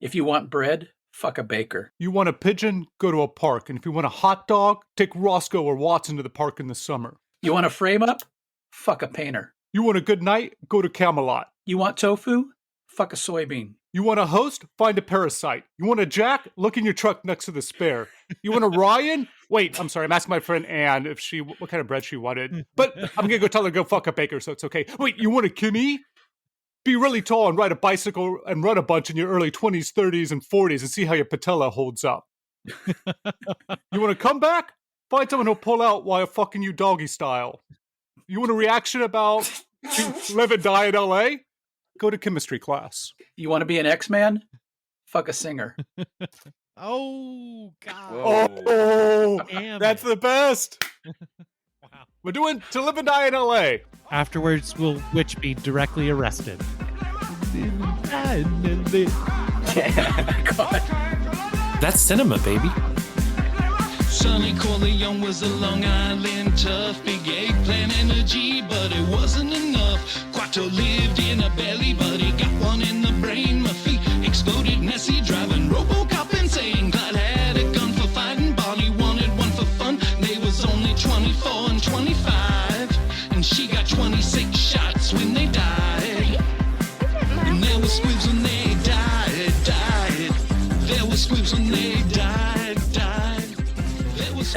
If you want bread, fuck a baker. You want a pigeon? Go to a park. And if you want a hot dog, take Roscoe or Watson to the park in the summer. You want a frame up? Fuck a painter. You want a good night? Go to Camelot. You want tofu? Fuck a soybean. You want a host? Find a parasite. You want a Jack? Look in your truck next to the spare. You want a Ryan? Wait, I'm sorry. I'm asking my friend Anne what kind of bread she wanted. But I'm going to go tell her to go fuck a baker, so it's okay. Wait, you want a Kimmy? Be really tall and ride a bicycle and run a bunch in your early 20s, 30s, and 40s and see how your patella holds up. You want to come back? Find someone who'll pull out while fucking you doggy style. You want a reaction about live and die in LA? Go to chemistry class. You want to be an X-Man? Fuck a singer. Oh, God. Oh, Damn that's it. the best. Wow. We're doing to live and die in LA. Afterwards, will Witch be directly arrested? God. That's cinema, baby. Sonny Corleone was a Long Island tough, big eggplant energy, but it wasn't enough. Quattro lived in a belly, but he got one in the brain. My feet exploded, Nessie driving RoboCop insane. Clyde had a gun for fighting, Bonnie wanted one for fun. They was only 24 and 25, and she got 26 shots when they died. And there were squibs when they died. There were squibs when they died.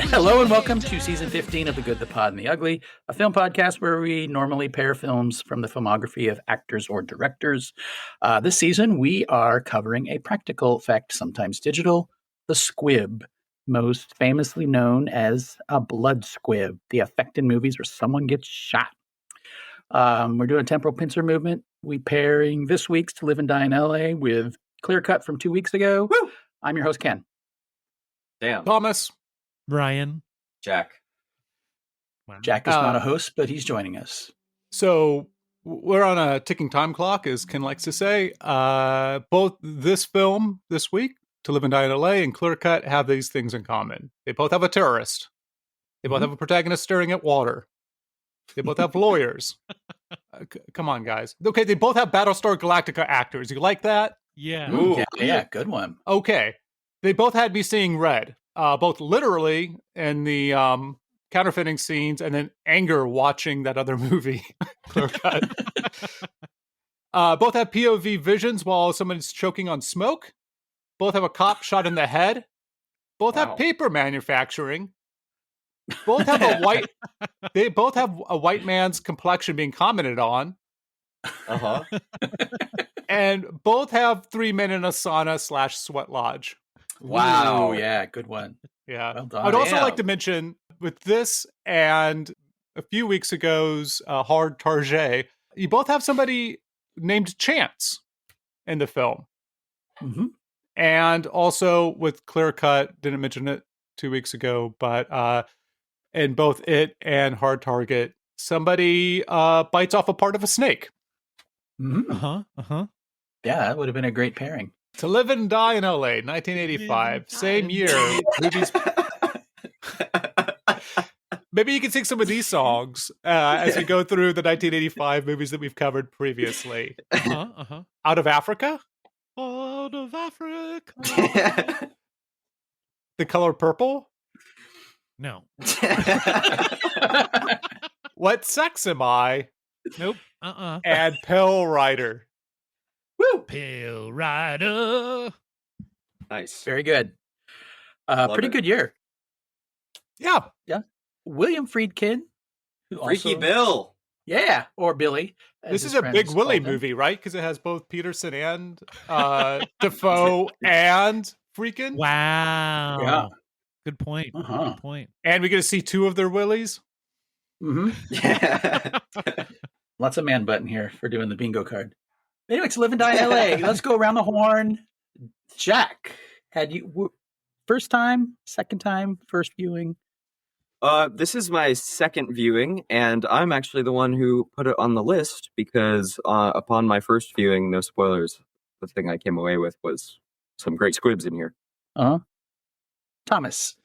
Hello and welcome to season 15 of The Good, the Pod, and the Ugly, a film podcast where we normally pair films from the filmography of actors or directors. This season, we are covering a practical effect, sometimes digital, the squib, most famously known as a blood squib, the effect in movies where someone gets shot. We're doing a temporal pincer movement. We pairing this week's To Live and Die in LA with Clear Cut from 2 weeks ago. Woo! I'm your host, Ken. Damn. Thomas. Ryan. Jack. Wow. Jack is not a host, but he's joining us. So we're on a ticking time clock, as Ken likes to say. Both this film this week, To Live and Die in LA, and Clear Cut have these things in common. They both have a terrorist. They both have a protagonist staring at water. They both have lawyers. Come on, guys. Okay, they both have Battlestar Galactica actors. You like that? Yeah. Ooh. Yeah, good one. Okay. They both had me seeing red. Both literally in the counterfeiting scenes and then anger watching that other movie, Clear Cut. Both have POV visions while someone's choking on smoke. Both have a cop shot in the head. Both have paper manufacturing. Both have they both have a white man's complexion being commented on. Uh-huh. And both have 3 men in a sauna / sweat lodge. Wow. Ooh, yeah, good one. Yeah. Well done. I'd also Damn. like to mention with this and a few weeks ago's Hard Target, you both have somebody named Chance in the film. Mm-hmm. And also with Clear Cut, didn't mention it 2 weeks ago, but in both it and Hard Target, somebody bites off a part of a snake. Mm-hmm. Uh-huh. Yeah, that would have been a great pairing. To Live and Die in LA, 1985, same year. Movies. Maybe you can sing some of these songs as we go through the 1985 movies that we've covered previously. Out of Africa? Out of Africa. The Color Purple? No. What Sex Am I? Nope. And Pale Rider. Woo! Pale Rider. Nice. Very good. Love Pretty it. good year. Yeah. William Friedkin. Who Freaky also, Bill. Yeah, or Billy. as This his is a friends Big Willie called him. movie, right? Because it has both Peterson and Dafoe and Friedkin. Wow. Yeah. Good point. Uh-huh. Good point. And we get to see 2 of their Willies. Mm-hmm. Yeah. Lots of man button here for doing the bingo card. Anyway, To Live and Die in LA. Let's go around the horn. Jack, had you first time, second time, first viewing? This is my second viewing, and I'm actually the one who put it on the list because upon my first viewing, no spoilers, the thing I came away with was some great squibs in here. Thomas.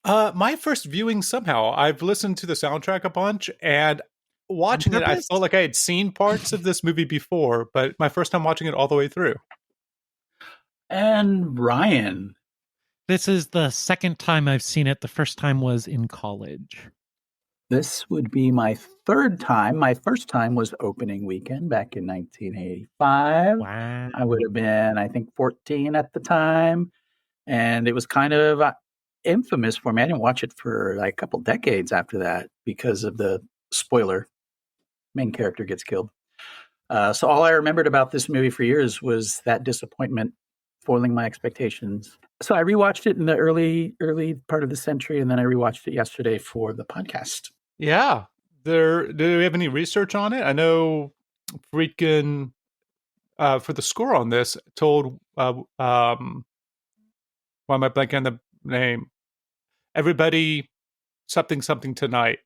My first viewing, somehow, I've listened to the soundtrack a bunch, and watching it, I felt like I had seen parts of this movie before, but my first time watching it all the way through. And Ryan. This is the second time I've seen it. The first time was in college. This would be my third time. My first time was opening weekend back in 1985. Wow. I would have been, I think, 14 at the time. And it was kind of infamous for me. I didn't watch it for like a couple decades after that because of the spoiler. Main character gets killed. So all I remembered about this movie for years was that disappointment foiling my expectations. So I rewatched it in the early part of the century, and then I rewatched it yesterday for the podcast. Yeah. Do we have any research on it? I know Friedkin, for the score on this, told, why am I blanking on the name? Everybody something tonight.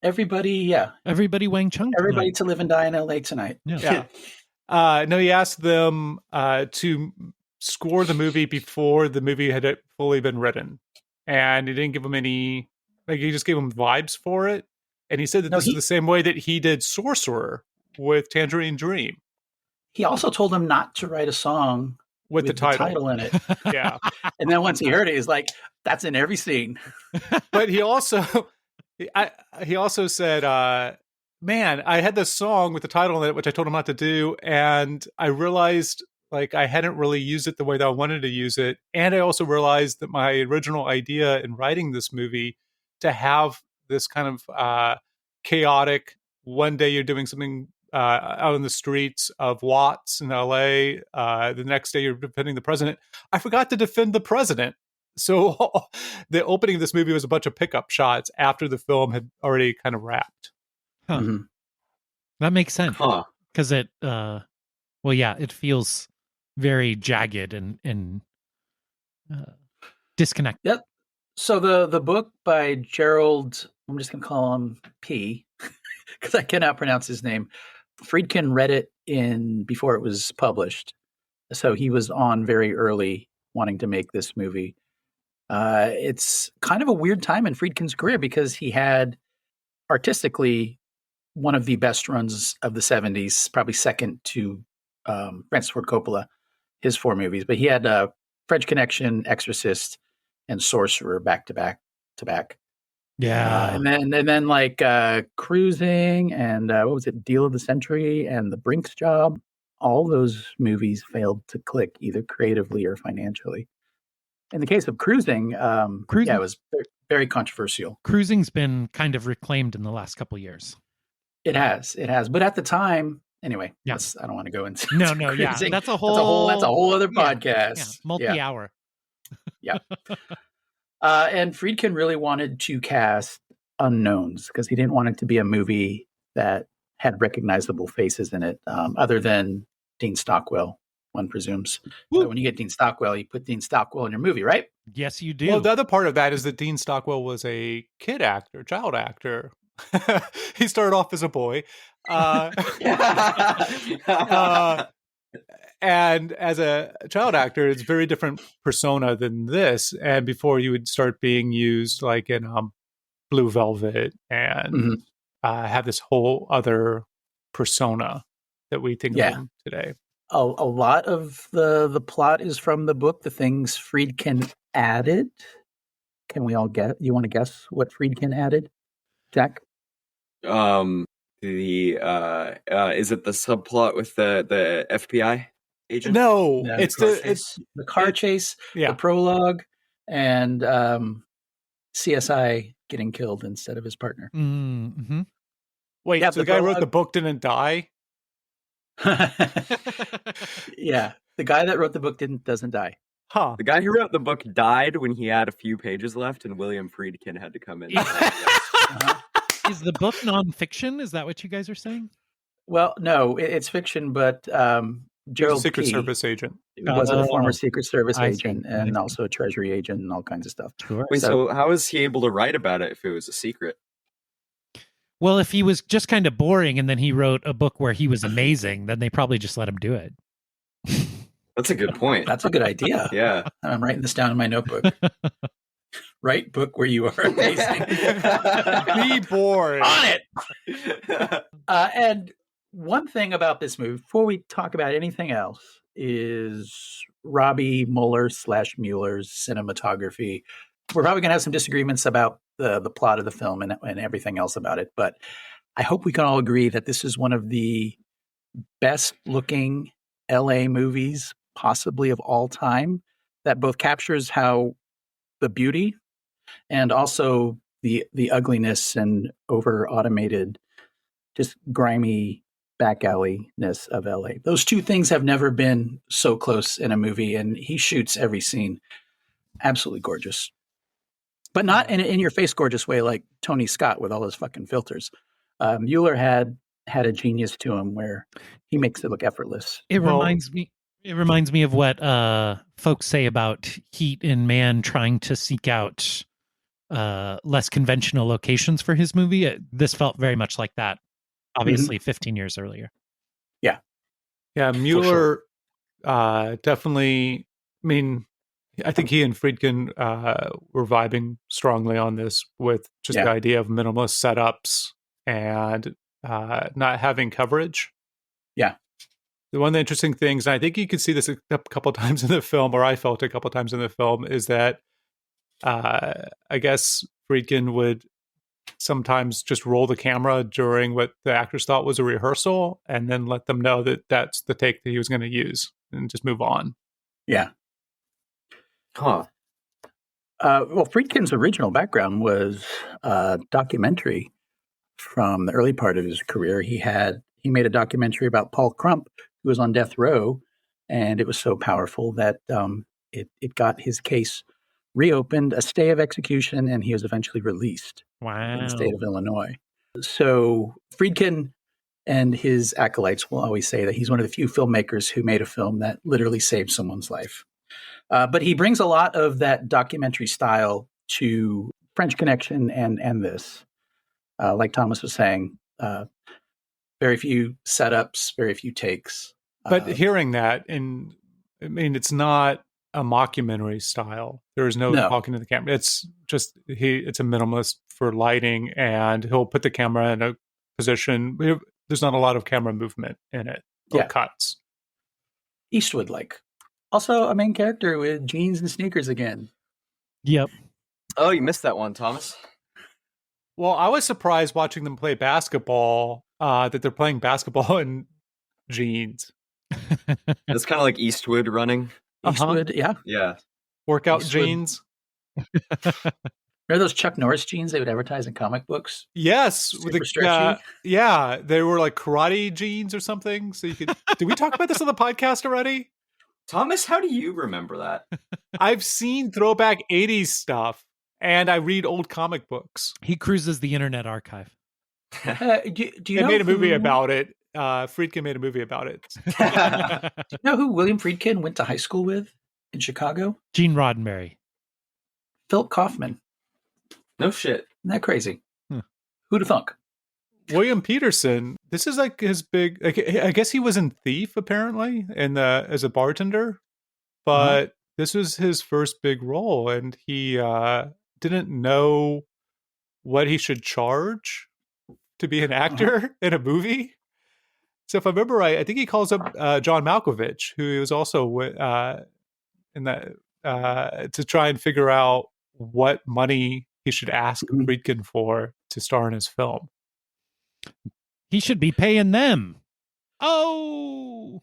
Everybody Wang Chung. Everybody tonight. to live and die in LA tonight. Yeah. No, he asked them to score the movie before the movie had fully been written. And he didn't give them any, like, he just gave them vibes for it. And he said that this is the same way that he did Sorcerer with Tangerine Dream. He also told them not to write a song with the title in it. Yeah. And then once he heard it, he's like, that's in every scene. But he also said, man, I had this song with the title in it, which I told him not to do. And I realized like I hadn't really used it the way that I wanted to use it. And I also realized that my original idea in writing this movie to have this kind of chaotic, one day you're doing something out in the streets of Watts in LA. The next day you're defending the president. I forgot to defend the president. So the opening of this movie was a bunch of pickup shots after the film had already kind of wrapped. Huh. Mm-hmm. That makes sense. Because it, it feels very jagged and disconnected. Yep. So the book by Gerald, I'm just going to call him P, because I cannot pronounce his name. Friedkin read it before it was published. So he was on very early wanting to make this movie. It's kind of a weird time in Friedkin's career because he had artistically one of the best runs of the 70s, probably second to Francis Ford Coppola, his 4 movies. But he had French Connection, Exorcist, and Sorcerer back to back. Yeah. And then like Cruising and what was it, Deal of the Century and The Brink's Job. All those movies failed to click either creatively or financially. In the case of Cruising, it was very controversial. Cruising's been kind of reclaimed in the last couple of years. It has. But at the time, anyway, I don't want to go into no, Cruising. that's a whole other podcast. Multi-hour. Yeah. And Friedkin really wanted to cast unknowns because he didn't want it to be a movie that had recognizable faces in it, other than Dean Stockwell, one presumes. So when you get Dean Stockwell, you put Dean Stockwell in your movie, right? Yes, you do. Well, the other part of that is that Dean Stockwell was a child actor. He started off as a boy. And as a child actor, it's a very different persona than this. And before you would start being used like in Blue Velvet and have this whole other persona that we think of him today. A lot of the plot is from the book, the things Friedkin added. Can we all guess? You want to guess what Friedkin added, Jack? Is it the subplot with the FBI agent? No, it's the car chase, the prologue, and CSI getting killed instead of his partner. Mm-hmm. Wait, so the guy who wrote the book didn't die? Yeah, the guy that wrote the book doesn't die. Huh. The guy who wrote the book died when he had a few pages left, and William Friedkin had to come in. Is the book nonfiction? Is that what you guys are saying? Well, no, it's fiction, but Gerald Secret P. Service agent. Was a former Secret Service I agent see. and also a Treasury agent and all kinds of stuff. Sure. Wait, so how was he able to write about it if it was a secret? Well, if he was just kind of boring and then he wrote a book where he was amazing, then they probably just let him do it. That's a good point. That's a good idea. Yeah. I'm writing this down in my notebook. Write book where you are amazing. Be bored. On it. And one thing about this movie, before we talk about anything else, is Robbie Mueller / Mueller's cinematography. We're probably going to have some disagreements about the plot of the film and everything else about it, but I hope we can all agree that this is one of the best looking LA movies possibly of all time, that both captures how the beauty and also the ugliness and over automated, just grimy back alleyness of LA. Those two things have never been so close in a movie, and he shoots every scene absolutely gorgeous. But not in an in-your-face gorgeous way like Tony Scott with all his fucking filters. Mueller had a genius to him where he makes it look effortless. It reminds me of what folks say about Heat and Mann trying to seek out less conventional locations for his movie. This felt very much like that, obviously 15 years earlier. Yeah, Mueller definitely, I mean, I think he and Friedkin were vibing strongly on this with just the idea of minimalist setups and not having coverage. Yeah. One of the interesting things, and I think you could see this a couple times in the film, or I felt a couple times in the film, is that I guess Friedkin would sometimes just roll the camera during what the actors thought was a rehearsal and then let them know that that's the take that he was going to use and just move on. Yeah. Huh. Well, Friedkin's original background was documentary from the early part of his career. He made a documentary about Paul Crump, who was on death row, and it was so powerful that it got his case reopened, a stay of execution, and he was eventually released in the state of Illinois. So Friedkin and his acolytes will always say that he's one of the few filmmakers who made a film that literally saved someone's life. But he brings a lot of that documentary style to French Connection and this. Like Thomas was saying, very few setups, very few takes. But hearing that, and I mean, it's not a mockumentary style. There is no talking to the camera. It's just it's a minimalist for lighting, and he'll put the camera in a position. There's not a lot of camera movement in it or cuts. Eastwood like. Also a main character with jeans and sneakers again. Yep. Oh, you missed that one, Thomas. Well, I was surprised watching them play basketball that they're playing basketball in jeans. It's kind of like Eastwood running. Eastwood, Yeah. Workout Eastwood. jeans. Remember those Chuck Norris jeans they would advertise in comic books? Yes. Super stretchy. Yeah. They were like karate jeans or something. So you could. Did we talk about this on the podcast already? Thomas, how do you remember that? I've seen throwback 80s stuff, and I read old comic books. He cruises the Internet Archive. Do you They know made a movie about it. Friedkin made a movie about it. Do you know who William Friedkin went to high school with in Chicago? Gene Roddenberry. Philip Kaufman. No shit. Isn't that crazy? Who'd have thunk? William Peterson. This is like his big. I guess he was in Thief apparently, as a bartender, but this was his first big role, and he didn't know what he should charge to be an actor in a movie. So if I remember right, I think he calls up John Malkovich, who was also in that to try and figure out what money he should ask Friedkin for to star in his film. He should be paying them. Oh!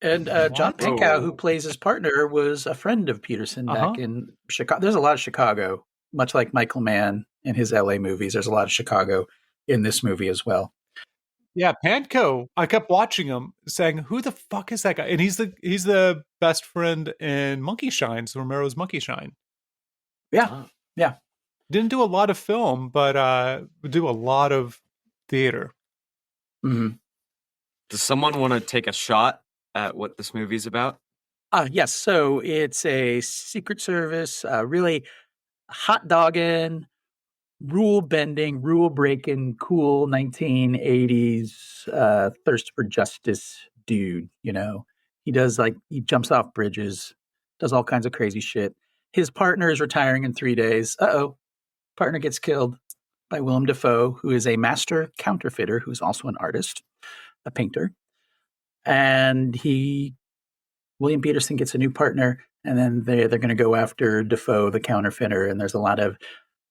And John Pankow, who plays his partner, was a friend of Peterson back in Chicago. There's a lot of Chicago, much like Michael Mann in his LA movies. There's a lot of Chicago in this movie as well. Yeah, Pankow. I kept watching him saying, "Who the fuck is that guy?" And he's the best friend in Monkey Shine, so Romero's Monkey Shine. Yeah, yeah. Didn't do a lot of film, but would do a lot of theater. Mm-hmm. Does someone want to take a shot at what this movie's about? Yes. So it's a Secret Service, really hot dogging, rule bending, rule breaking, cool 1980s thirst for justice dude. You know, he jumps off bridges, does all kinds of crazy shit. His partner is retiring in 3 days. Partner gets killed by Willem Dafoe, who is a master counterfeiter, who's also an artist, a painter. And he William Peterson gets a new partner, and then they're going to go after Dafoe, the counterfeiter. And there's a lot of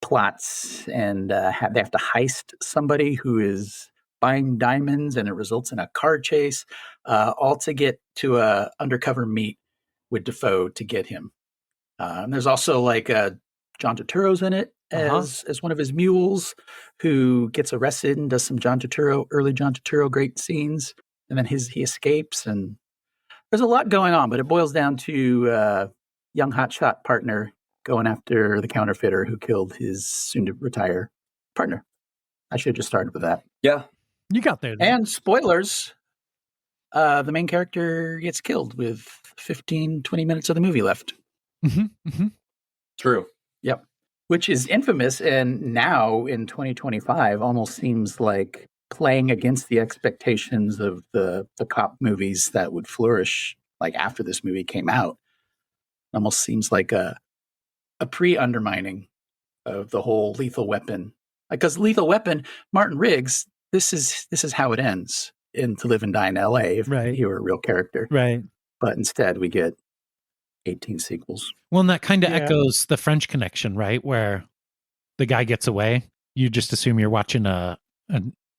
plots, and they have to heist somebody who is buying diamonds, and it results in a car chase, all to get to a undercover meet with Dafoe to get him. And there's also like John Turturro's in it as one of his mules, who gets arrested and does some early John Turturro great scenes, and then he escapes, and there's a lot going on. But it boils down to young hotshot partner going after the counterfeiter who killed his soon-to-retire partner. I should have just started with that. Yeah. You got there. And spoilers, the main character gets killed with 15, 20 minutes of the movie left. True. Yep. Which is infamous, and now in 2025 almost seems like playing against the expectations of the cop movies that would flourish like after this movie came out. Almost seems like a pre-undermining of the whole Lethal Weapon. Because Lethal Weapon, Martin Riggs, this is how it ends in To Live and Die in L.A. if he were a real character. Right. But instead we get 18 sequels. Well, and that kind of echoes the French Connection, right? Where the guy gets away. You just assume you're watching a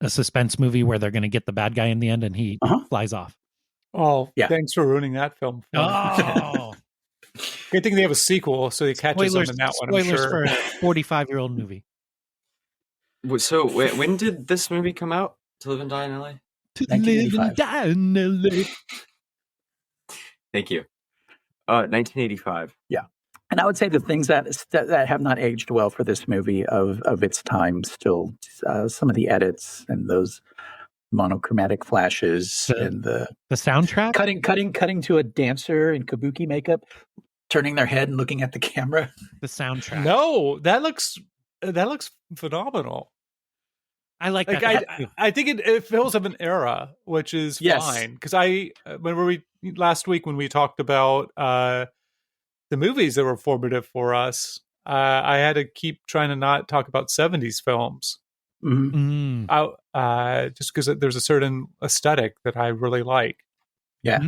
suspense movie where they're going to get the bad guy in the end, and he flies off. Oh, thanks for ruining that film. Oh. Good thing they have a sequel, so they catch us on that one, I'm Spoilers sure. for a 45-year-old movie. So when did this movie come out? To Live and Die in LA? To live and die in LA. Thank you. 1985. Yeah. And I would say the things that have not aged well for this movie of its time still, some of the edits and those monochromatic flashes and the soundtrack, cutting to a dancer in kabuki makeup, turning their head and looking at the camera. The soundtrack. No, that looks phenomenal. I like that. I think it fills up an era, which is fine. Because last week when we talked about the movies that were formative for us, I had to keep trying to not talk about 70s films. Just because there's a certain aesthetic that I really like. Yeah.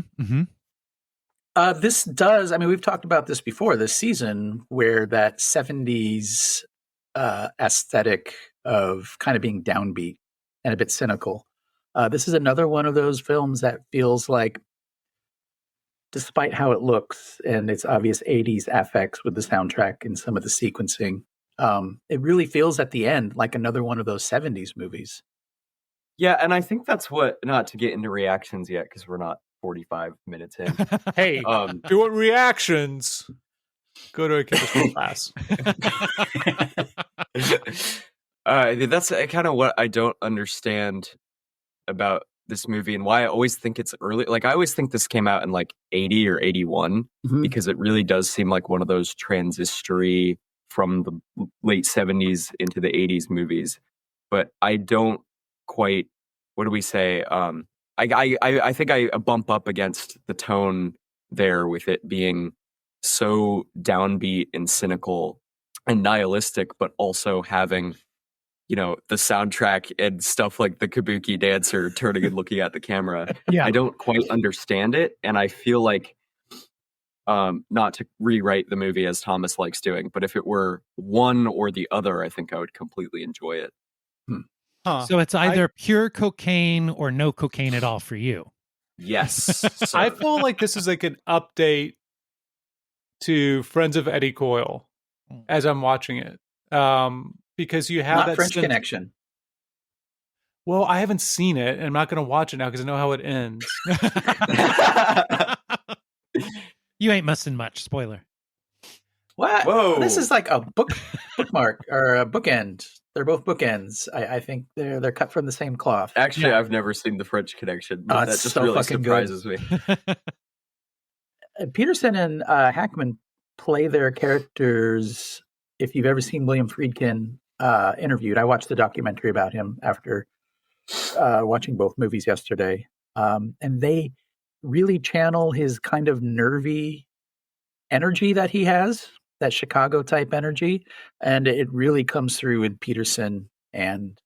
This does, we've talked about this before this season, where that 70s aesthetic of kind of being downbeat and a bit cynical. This is another one of those films that feels like, despite how it looks and its obvious 80s affects with the soundtrack and some of the sequencing, it really feels at the end like another one of those 70s movies. Yeah, and I think that's what, not to get into reactions yet, because we're not 45 minutes in. Hey, if you want reactions, go to a chemistry class. That's kind of what I don't understand about this movie and why I always think it's early. Like, I always think this came out in like 80 or 81 because it really does seem like one of those transitory from the late 70s into the 80s movies. But I don't quite, what do we say? I think I bump up against the tone there with it being so downbeat and cynical and nihilistic, but also having, the soundtrack and stuff like the kabuki dancer turning and looking at the camera. Yeah. I don't quite understand it. And I feel like, not to rewrite the movie as Thomas likes doing, but if it were one or the other, I think I would completely enjoy it. So it's either pure cocaine or no cocaine at all for you. Yes. I feel like this is like an update to Friends of Eddie Coyle as I'm watching it. Because you have Not that French Connection. Well, I haven't seen it, and I'm not going to watch it now because I know how it ends. You ain't missing much. Spoiler. What? Whoa. This is like a bookmark or a bookend. They're both bookends. I think they're cut from the same cloth. Actually, I've never seen The French Connection, but that just so really fucking surprises me. Peterson and Hackman play their characters. If you've ever seen William Friedkin interviewed, I watched the documentary about him after watching both movies yesterday. And they really channel his kind of nervy energy that he has, that Chicago type energy. And it really comes through in Peterson and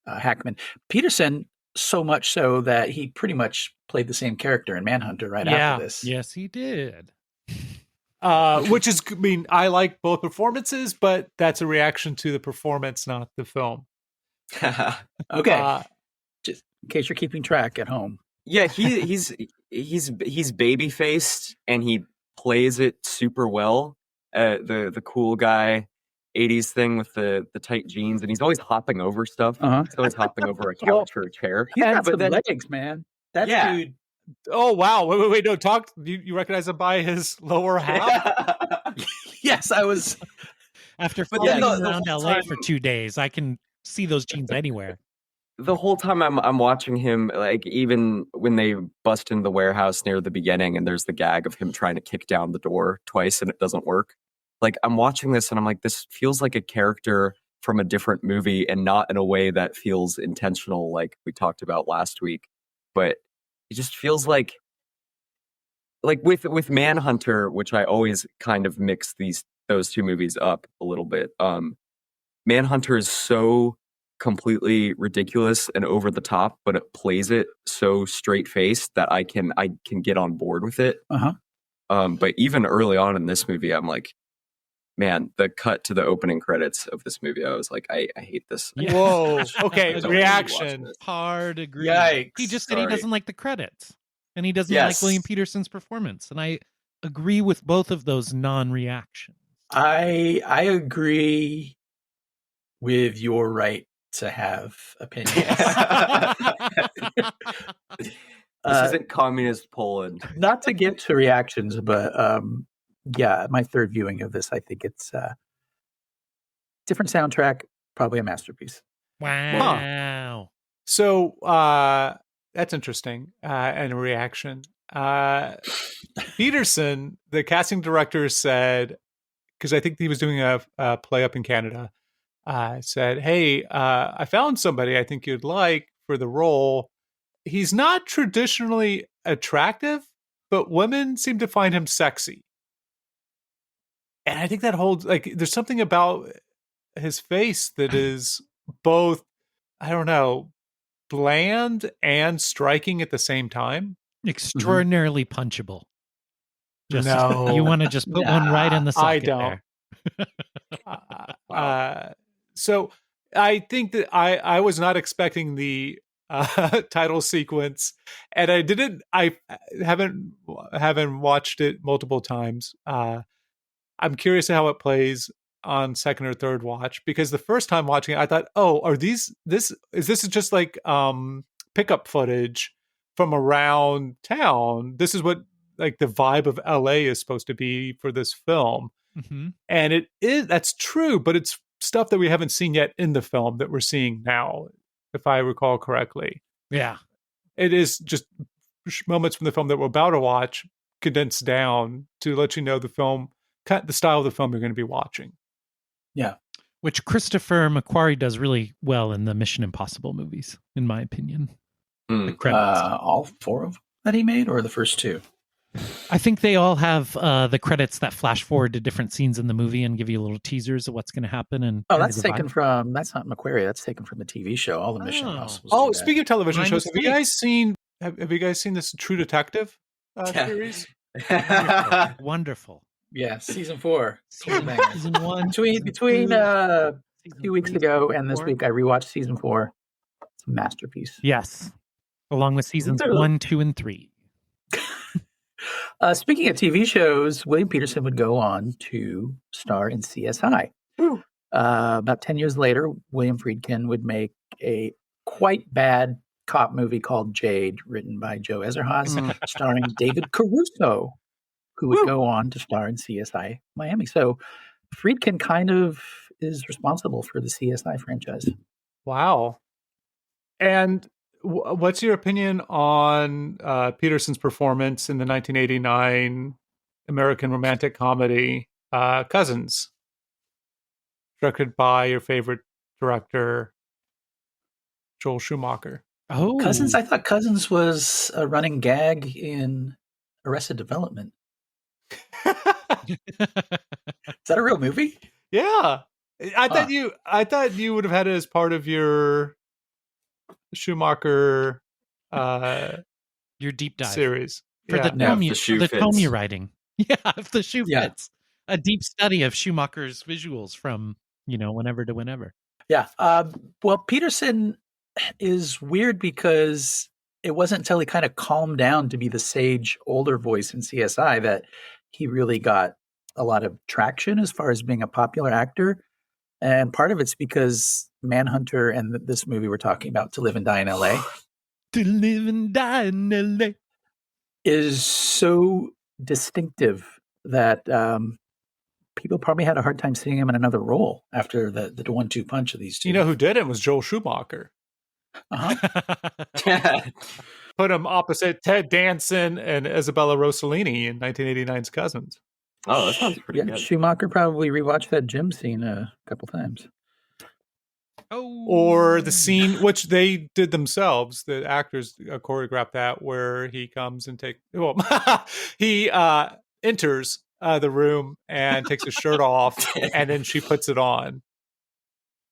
Hackman. Peterson, So much so that he pretty much played the same character in Manhunter right after this. Yes, he did. Which is, I mean, I like both performances, but that's a reaction to the performance, not the film. Okay. Just in case you're keeping track at home. Yeah, he's baby faced and he plays it super well. The cool guy 80s thing with the tight jeans, and he's always hopping over stuff. Uh-huh. He's always hopping over a couch or a chair. He had some but then, legs, man. That Yeah. dude. Oh, wow. Wait, no, talk. You recognize him by his lower half? Yes, I was. After But floating then the around whole LA time- for 2 days, I can see those jeans anywhere. The whole time I'm watching him, like even when they bust into the warehouse near the beginning, and there's the gag of him trying to kick down the door twice and it doesn't work. Like I'm watching this and I'm like, this feels like a character from a different movie, and not in a way that feels intentional, like we talked about last week. But it just feels like with Manhunter, which I always kind of mix those two movies up a little bit. Manhunter is so completely ridiculous and over the top, but it plays it so straight faced that I can get on board with it. Uh-huh. But even early on in this movie, I'm like, man, the cut to the opening credits of this movie, I was like, I hate this. Yeah. Whoa. Okay, I don't reaction. wanna watch this. Hard agree. Yikes. He just said he Sorry. doesn't like the credits, and he doesn't Yes. like William Peterson's performance, and I agree with both of those non-reactions. I agree with your right to have opinions. This Uh, isn't communist Poland. Not to get to reactions, but yeah, my third viewing of this, I think it's different soundtrack, probably a masterpiece. Wow. So that's interesting and a reaction. Peterson, the casting director, said, because I think he was doing a play up in Canada, said, hey, I found somebody I think you'd like for the role. He's not traditionally attractive, but women seem to find him sexy. And I think that holds, like, there's something about his face that is both, I don't know, bland and striking at the same time. Extraordinarily punchable. Just, No. you want to just put one right in the socket I don't. there. So I think that I was not expecting the title sequence, and I haven't watched it multiple times. I'm curious how it plays on second or third watch, because the first time watching it, I thought, oh, is this just like pickup footage from around town? This is what like the vibe of LA is supposed to be for this film. Mm-hmm. And that's true, but it's stuff that we haven't seen yet in the film that we're seeing now, if I recall correctly. Yeah. It is just moments from the film that we're about to watch condensed down to let you know the style of the film you're going to be watching. Yeah. Which Christopher McQuarrie does really well in the Mission Impossible movies, in my opinion. The credits. All four of them that he made, or the first two? I think they all have the credits that flash forward to different scenes in the movie and give you little teasers of what's going to happen. And Oh, that's taken from, that's not McQuarrie. That's taken from the TV show. All the Mission Oh. Impossible. Oh, speaking of television My shows, have you guys seen this True Detective Yeah. series? Wonderful. Yeah, season 4. Season 1. Between a few weeks ago and this week, I rewatched season 4. It's a masterpiece. Yes. Along with seasons 1, 2, and 3. Speaking of TV shows, William Peterson would go on to star in CSI. About 10 years later, William Friedkin would make a quite bad cop movie called Jade, written by Joe Ezerhas, starring David Caruso, who would go on to star in CSI Miami. So Friedkin kind of is responsible for the CSI franchise. Wow. And what's your opinion on Peterson's performance in the 1989 American romantic comedy Cousins, directed by your favorite director, Joel Schumacher? Oh. Cousins, I thought Cousins was a running gag in Arrested Development. Is that a real movie? Yeah. I thought you would have had it as part of your Schumacher Your deep dive series. for Yeah. the tome, if the shoe the tome fits. you're writing. Yeah, if the shoe Yeah. fits. A deep study of Schumacher's visuals from whenever to whenever. Yeah. Well, Peterson is weird because it wasn't until he kind of calmed down to be the sage older voice in CSI that he really got a lot of traction as far as being a popular actor. And part of it's because Manhunter and this movie we're talking about, To Live and Die in LA, To live and die in LA. is so distinctive that people probably had a hard time seeing him in another role after the 1-2 punch of these two. You know who did it was Joel Schumacher. Uh-huh. Put him opposite Ted Danson and Isabella Rossellini in 1989's Cousins. Oh, that sounds pretty Yeah, good. Schumacher probably rewatched that gym scene a couple times. Oh. Or the scene, which they did themselves, the actors choreographed that, where he comes and he enters the room and takes his shirt off, and then she puts it on.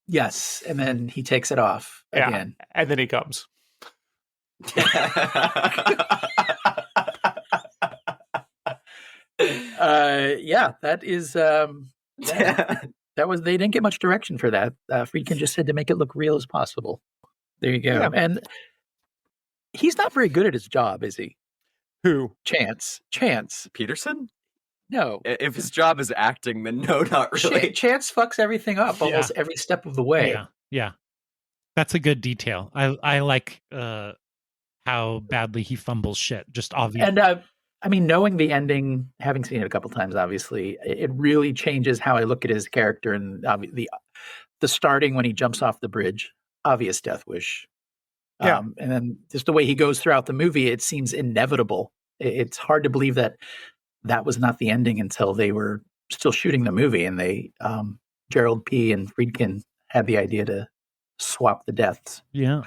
Yes, and then he takes it off again. And then he comes. Yeah, that is that was they didn't get much direction for that. Friedkin just said to make it look real as possible. There you go. Yeah. And he's not very good at his job, is he? Who? Chance. Peterson? No. If his job is acting, then no, not really. Chance fucks everything up almost every step of the way. Yeah. That's a good detail. I like how badly he fumbles shit. Just obvious. And I mean, knowing the ending, having seen it a couple times, obviously, it really changes how I look at his character. And the starting when he jumps off the bridge, obvious death wish. Yeah. And then just the way he goes throughout the movie, it seems inevitable. It's hard to believe that was not the ending until they were still shooting the movie. And they, Gerald P. and Friedkin had the idea to swap the deaths. Yeah.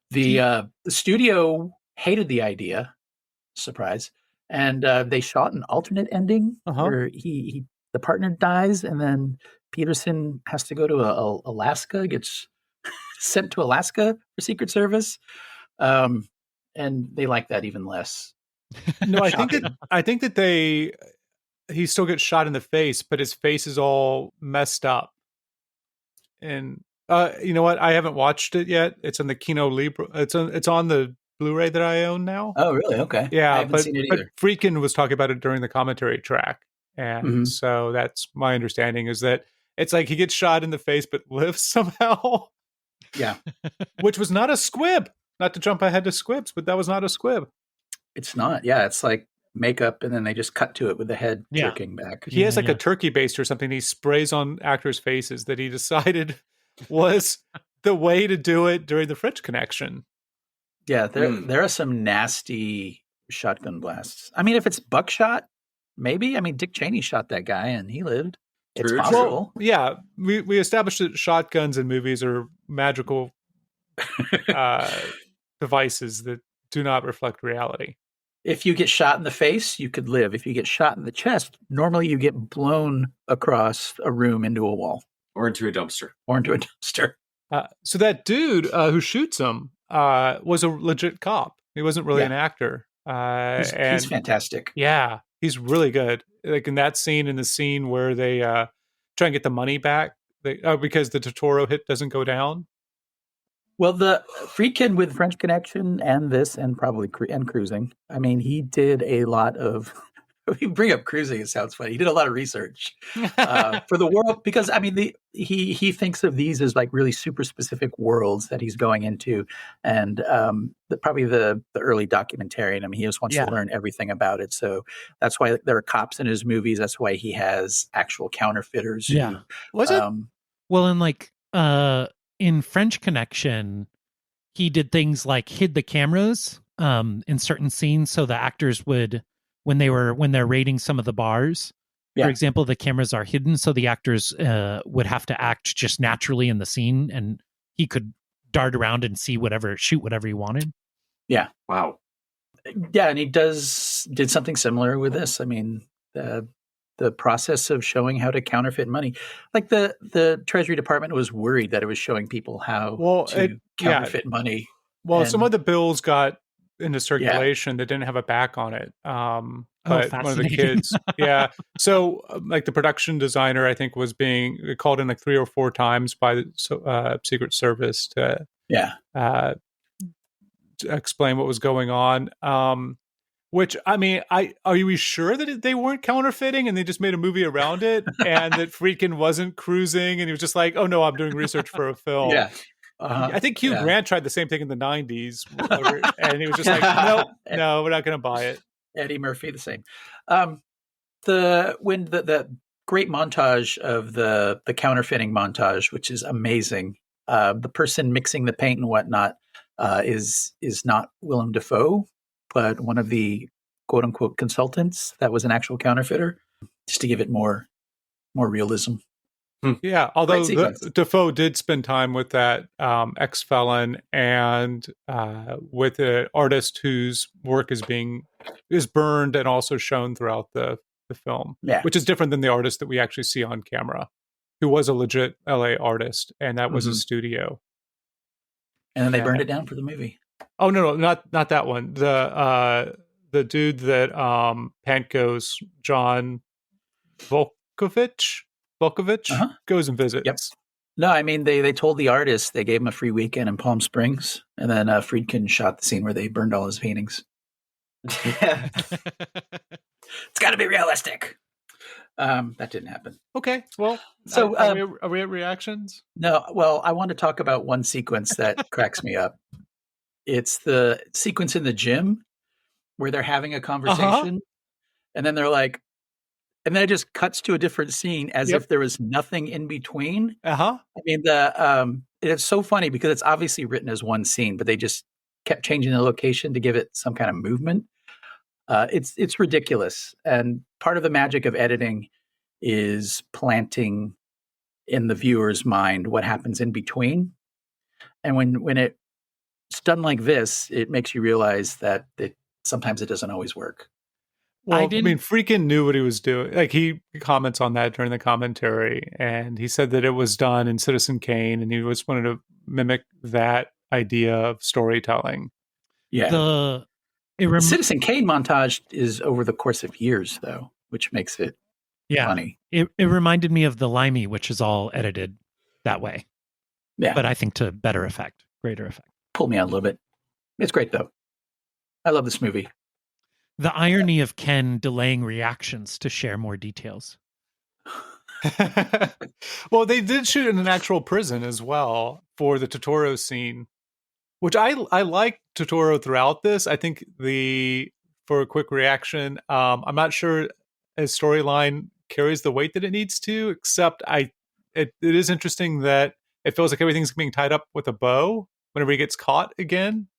The studio hated the idea. Surprise. And they shot an alternate ending where the partner dies, and then Peterson has to go to Alaska, gets sent to Alaska for Secret Service, and they like that even less. No, I think that he still gets shot in the face, but his face is all messed up. And you know what? I haven't watched it yet. It's on the Kino Libre. It's on the Blu-ray that I own now. Oh, really? Okay. Yeah, I haven't seen it either. But Friedkin was talking about it during the commentary track. And so that's my understanding, is that it's like he gets shot in the face but lives somehow. Yeah. Which was not a squib. Not to jump ahead to squibs, but that was not a squib. It's not. Yeah, it's like makeup, and then they just cut to it with the head jerking back. He has like a turkey baster or something he sprays on actors' faces that he decided was the way to do it during the French Connection. Yeah, there are some nasty shotgun blasts. I mean, if it's buckshot, maybe. I mean, Dick Cheney shot that guy and he lived. It's True. possible. Well, yeah, we established that shotguns in movies are magical devices that do not reflect reality. If you get shot in the face, you could live. If you get shot in the chest, normally you get blown across a room into a wall. Or into a dumpster. So that dude who shoots him was a legit cop. He wasn't really an actor. He's fantastic. Yeah, he's really good. Like in that scene, in the scene where they try and get the money back because the Totoro hit doesn't go down. Well, the Friedkin with French Connection and this, and probably and Cruising. I mean, he did a lot of. You bring up Cruising, it sounds funny. He did a lot of research for the world because I mean, he thinks of these as like really super specific worlds that he's going into, and probably the early documentarian. I mean, he just wants to learn everything about it. So that's why there are cops in his movies. That's why he has actual counterfeiters. Yeah, was it? Well, and like in French Connection, he did things like hid the cameras in certain scenes so the actors would. When they're raiding some of the bars, for example, the cameras are hidden, so the actors would have to act just naturally in the scene, and he could dart around and shoot whatever he wanted. Yeah. Wow. Yeah, and he did something similar with this. I mean, the process of showing how to counterfeit money, like the Treasury Department was worried that it was showing people how to counterfeit money. Well, And- some of the bills got into circulation that didn't have a back on it. But one of the fascinating. kids, yeah. So, like the production designer, I think was being called in like 3 or 4 times by the Secret Service to to explain what was going on. Which, I mean, are you sure that they weren't counterfeiting and they just made a movie around it, and that Friedkin wasn't cruising and he was just like, oh no, I'm doing research for a film. Yeah. I think Hugh Grant tried the same thing in the 90s, and he was just like, no, we're not going to buy it. Eddie Murphy, the same. The great montage of the counterfeiting montage, which is amazing. The person mixing the paint and whatnot is not Willem Dafoe, but one of the quote unquote consultants that was an actual counterfeiter, just to give it more realism. Yeah, although Dafoe did spend time with that ex-felon and with an artist whose work is burned and also shown throughout the film, which is different than the artist that we actually see on camera, who was a legit LA artist, and that was his studio. And then they burned it down for the movie. Oh no, not that one. The dude that Pankow's John Vukovich goes and visits. Yep. No, I mean they told the artist, they gave him a free weekend in Palm Springs, and then Friedkin shot the scene where they burned all his paintings. It's got to be realistic. That didn't happen. Okay, well, so are we at reactions? No, well, I want to talk about one sequence that cracks me up. It's the sequence in the gym where they're having a conversation, and then they're like, and then it just cuts to a different scene as if there was nothing in between. I mean, it's so funny because it's obviously written as one scene, but they just kept changing the location to give it some kind of movement. It's ridiculous. And part of the magic of editing is planting in the viewer's mind what happens in between. And when it's done like this, it makes you realize that sometimes it doesn't always work. Well, I mean, Friedkin knew what he was doing. Like, he comments on that during the commentary, and he said that it was done in Citizen Kane, and he just wanted to mimic that idea of storytelling. Yeah. The Citizen Kane montage is over the course of years, though, which makes it funny. It reminded me of The Limey, which is all edited that way. Yeah. But I think to greater effect. Pull me out a little bit. It's great, though. I love this movie. The irony of Ken delaying reactions to share more details. Well, they did shoot in an actual prison as well for the Totoro scene, which I like Totoro throughout this. I think for a quick reaction, I'm not sure his storyline carries the weight that it needs to, except it is interesting that it feels like everything's being tied up with a bow whenever he gets caught again.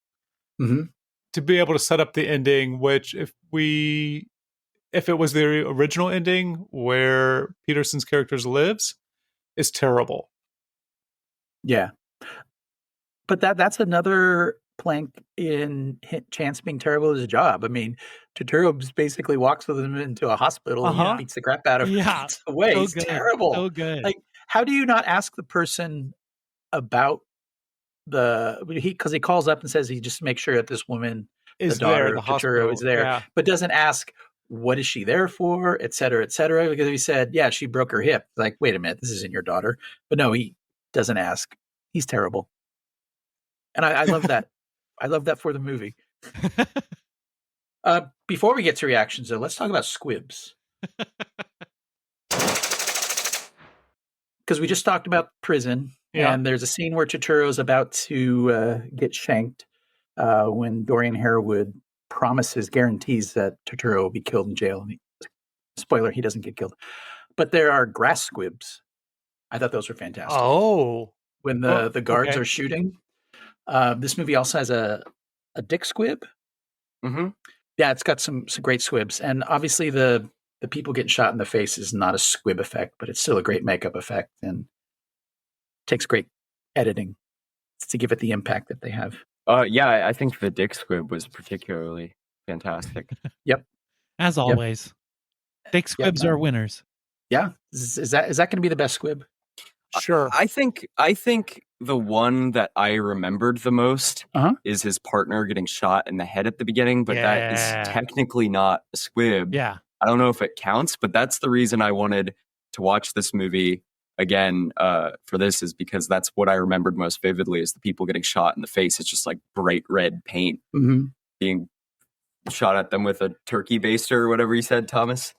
Mm-hmm. To be able to set up the ending, which if it was the original ending where Peterson's character lives, is terrible. Yeah. But that's another plank in Chance being terrible at his job. I mean, Totoro basically walks with him into a hospital and beats the crap out of him. Yeah. Away. So It's good. terrible. So good. Like, how do you not ask the person about because he calls up and says he just makes sure that this woman, Is the daughter there, the of Totoro, hospital, is there, but doesn't ask what is she there for, et cetera, et cetera. Because if he said, yeah, she broke her hip, like, wait a minute, this isn't your daughter. But no, he doesn't ask. He's terrible. And I love that. I love that for the movie. Before we get to reactions, though, let's talk about squibs. Because we just talked about prison, and there's a scene where Totoro's about to get shanked when Dorian Harewood guarantees that Totoro will be killed in jail. And spoiler, he doesn't get killed. But there are grass squibs. I thought those were fantastic. Oh. When the guards are shooting. This movie also has a dick squib. Mm-hmm. Yeah, it's got some great squibs. And obviously the people getting shot in the face is not a squib effect, but it's still a great makeup effect and takes great editing to give it the impact that they have. I think the dick squib was particularly fantastic. Yep. As always. Dick squibs are winners. Yeah. Is that going to be the best squib? Sure. I think the one that I remembered the most Uh-huh. is his partner getting shot in the head at the beginning, but that Yeah. is technically not a squib. Yeah. I don't know if it counts, but that's the reason I wanted to watch this movie again for this, is because that's what I remembered most vividly, is the people getting shot in the face. It's just like bright red paint Mm-hmm. being shot at them with a turkey baster or whatever you said, Thomas.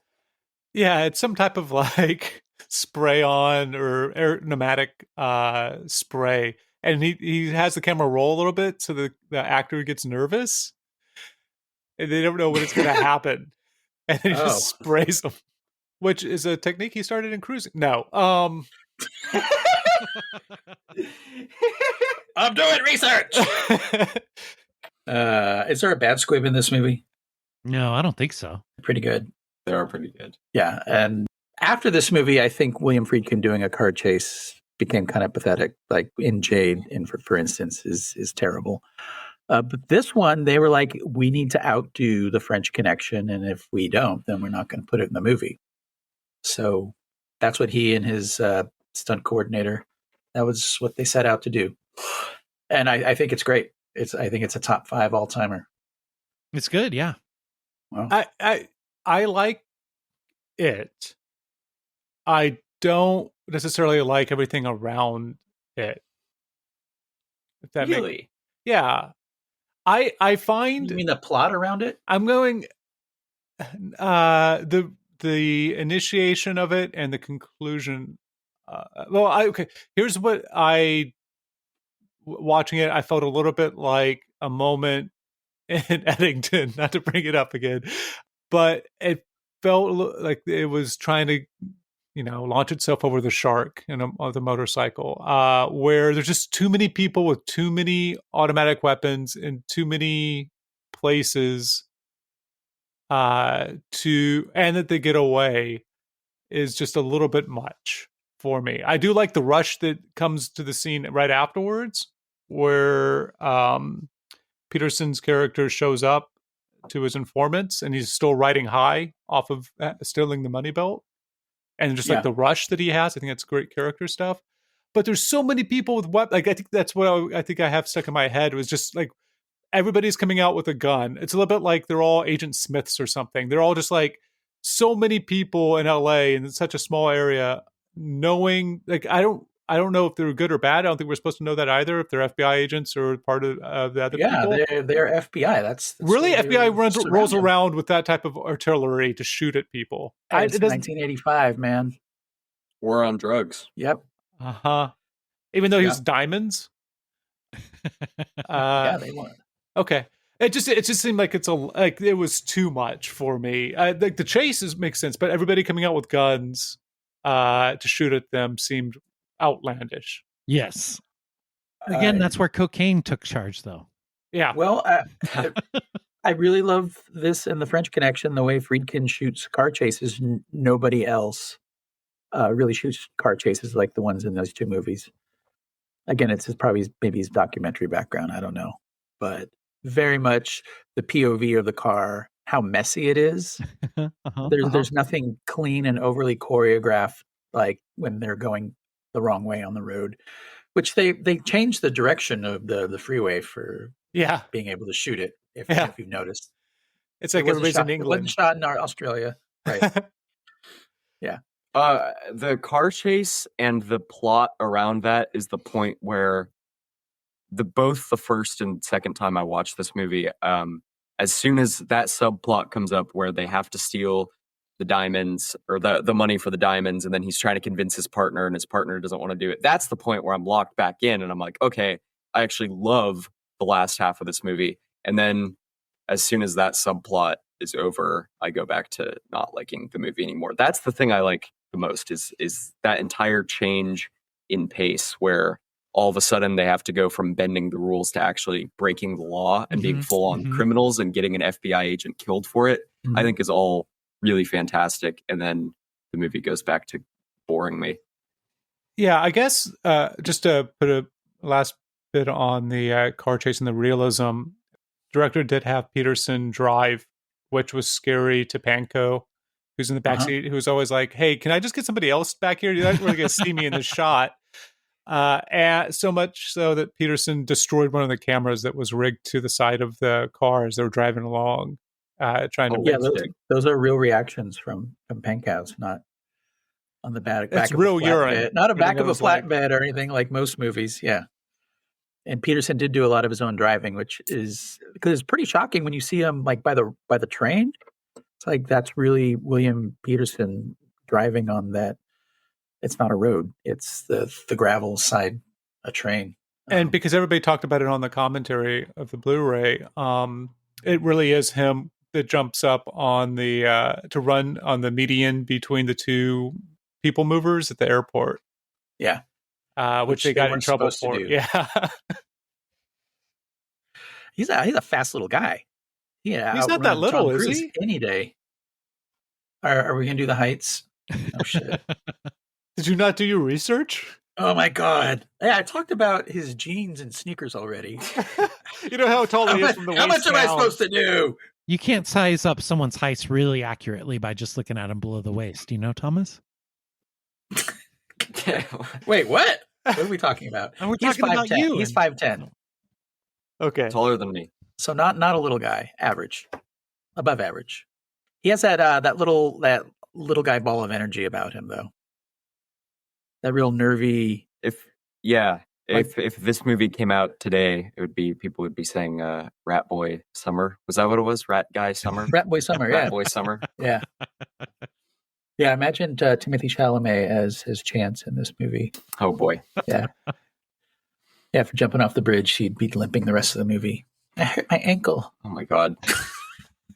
Yeah, it's some type of like spray on or pneumatic spray. And he has the camera roll a little bit so the actor gets nervous. And they don't know when it's going to happen. And then he just sprays them, which is a technique he started in cruising. No. I'm doing research. Is there a bad squib in this movie? No, I don't think so. Pretty good. They are pretty good. Yeah. And after this movie, I think William Friedkin doing a car chase became kind of pathetic. Like in Jade, for instance, is terrible. But this one, they were like, we need to outdo the French Connection. And if we don't, then we're not going to put it in the movie. So that's what he and his stunt coordinator, that was what they set out to do. And I think it's great. I think it's a top 5 all-timer. It's good, yeah. Wow. I like it. I don't necessarily like everything around it. If that Really? Yeah. I find, You mean the plot around it? I'm going the initiation of it and the conclusion. Okay. Here's what watching it, I felt a little bit like a moment in Eddington, not to bring it up again, but it felt like it was trying to, launch itself over the shark on the motorcycle, where there's just too many people with too many automatic weapons in too many places, and that they get away is just a little bit much for me. I do like the rush that comes to the scene right afterwards, where Peterson's character shows up to his informants and he's still riding high off of stealing the money belt. And just like the rush that he has, I think that's great character stuff. But there's so many people with weapons. Like, I think that's what I think I have stuck in my head. It was just like everybody's coming out with a gun. It's a little bit like they're all Agent Smiths or something. They're all just like so many people in LA and in such a small area, knowing, like, I don't know if they're good or bad. I don't think we're supposed to know that either, if they're FBI agents or part of the other people. Yeah, they're FBI. That's really, FBI rolls around with that type of artillery to shoot at people. It's 1985, man. War on drugs. Yep. Uh-huh. Even though he was diamonds? Yeah, they won. Okay. It just seemed like it was too much for me. Like the chase makes sense, but everybody coming out with guns to shoot at them seemed outlandish. Yes. Again, that's where cocaine took charge, though. Yeah. Well, I really love this and the French Connection, the way Friedkin shoots car chases. Nobody else really shoots car chases like the ones in those 2 movies. Again, it's maybe his documentary background. I don't know. But very much the POV of the car, how messy it is. There's nothing clean and overly choreographed like when they're going the wrong way on the road, which they changed the direction of the freeway for being able to shoot it, if you've noticed. It's like everybody's in England. It wasn't shot in Australia. Right. Yeah. The car chase and the plot around that is the point where both the first and second time I watched this movie, as soon as that subplot comes up where they have to steal the diamonds or the money for the diamonds, and then he's trying to convince his partner and his partner doesn't want to do it, that's the point where I'm locked back in and I'm like, okay, I actually love the last half of this movie. And then as soon as that subplot is over, I go back to not liking the movie anymore. That's the thing I like the most is that entire change in pace where all of a sudden they have to go from bending the rules to actually breaking the law and being full on criminals and getting an FBI agent killed for it. I think is all really fantastic. And then the movie goes back to boring me. Yeah, I guess just to put a last bit on the car chase and the realism, director did have Peterson drive, which was scary to Pankow, who's in the backseat, who's always like, hey, can I just get somebody else back here? You're not really going to see me in the shot. And so much so that Peterson destroyed one of the cameras that was rigged to the side of the car as they were driving along, trying to. Yeah, those are real reactions from Pankows, not on the back It's of real a urine. flatbed. Not a Everything back of a was like- flatbed or anything like most movies. Yeah. And Peterson did do a lot of his own driving, which is because it's pretty shocking when you see him like by the train. It's like that's really William Peterson driving on that. It's not a road; it's the gravel side a train. And because everybody talked about it on the commentary of the Blu-ray, it really is him that jumps up on the to run on the median between the two people movers at the airport. Yeah. Which they got in trouble for. Yeah. He's a fast little guy. Yeah, he's not that little, is he? Any day. Are we gonna do the heights? Oh shit! Did you not do your research? Oh my god! Yeah, I talked about his jeans and sneakers already. You know how tall he is from the waist down. How much am I down? supposed to do? You can't size up someone's height really accurately by just looking at him below the waist. You know, Thomas? Wait, what? What are we talking about? And we're He's talking about 5'10". you. He's 5'10". Okay. Taller than me. So not a little guy, average, above average. He has that little guy ball of energy about him, though. That real nervy. If this movie came out today, people would be saying Rat Boy Summer. Was that what it was? Rat Guy Summer? Rat Boy Summer, yeah. Rat Boy Summer. Yeah. Yeah, imagine Timothy Chalamet as Chance in this movie. Oh boy. Yeah. Yeah, for jumping off the bridge, he'd be limping the rest of the movie. I hurt my ankle. Oh my god.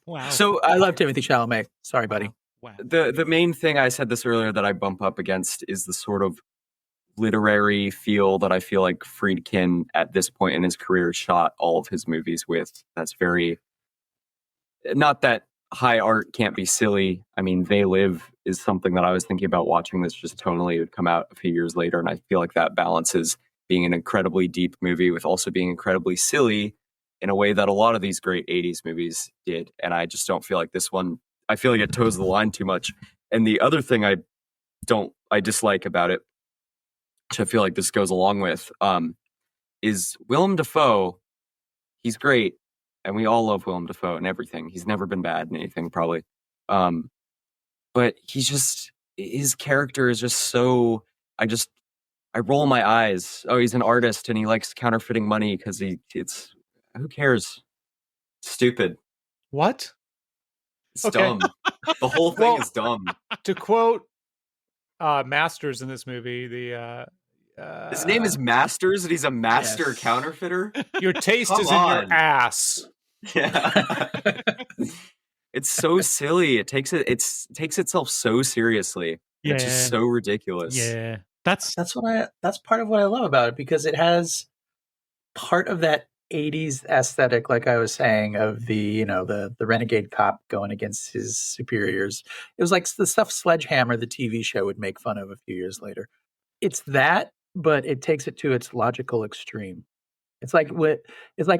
Wow. So I love Timothy Chalamet. Sorry, buddy. Wow. The main thing, I said this earlier, that I bump up against is the sort of literary feel that I feel like Friedkin at this point in his career shot all of his movies with. That's very, not that high art can't be silly. I mean, They Live is something that I was thinking about watching this just tonally. It would come out a few years later, and I feel like that balances being an incredibly deep movie with also being incredibly silly in a way that a lot of these great 80s movies did. And I just don't feel like this one, I feel like it toes the line too much. And the other thing I dislike about it, which I feel like this goes along with, is Willem Dafoe. He's great, and we all love Willem Dafoe and everything. He's never been bad in anything, probably. But his character is just so, I roll my eyes. Oh, he's an artist and he likes counterfeiting money because who cares? Stupid. What? It's dumb. The whole thing is dumb. To quote Masters in this movie, His name is Masters, and he's a master Yes. counterfeiter. your taste Come is in on. your ass. Yeah, it's so silly. It takes itself so seriously. Yeah. It's just so ridiculous. Yeah. That's That's part of what I love about it, because it has part of that 80s aesthetic, like I was saying, of the renegade cop going against his superiors. It was like the stuff Sledgehammer, the TV show, would make fun of a few years later. It's that, but it takes it to its logical extreme. It's like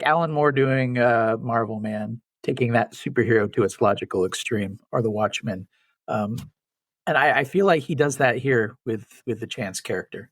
Alan Moore doing Marvel Man, taking that superhero to its logical extreme, or The Watchmen. And I feel like he does that here with the Chance character.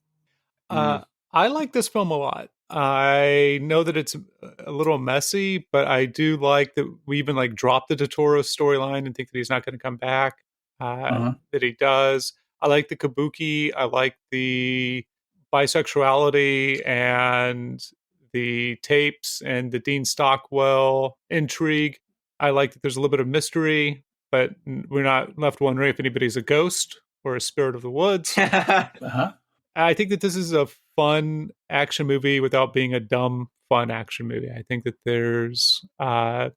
I like this film a lot. I know that it's a little messy, but I do like that we even drop the Totoro storyline and think that he's not going to come back. That he does. I like the kabuki. I like the bisexuality and the tapes and the Dean Stockwell intrigue. I like that there's a little bit of mystery, but we're not left wondering if anybody's a ghost or a spirit of the woods. I think that this is a fun action movie without being a dumb, fun action movie. I think that there's, it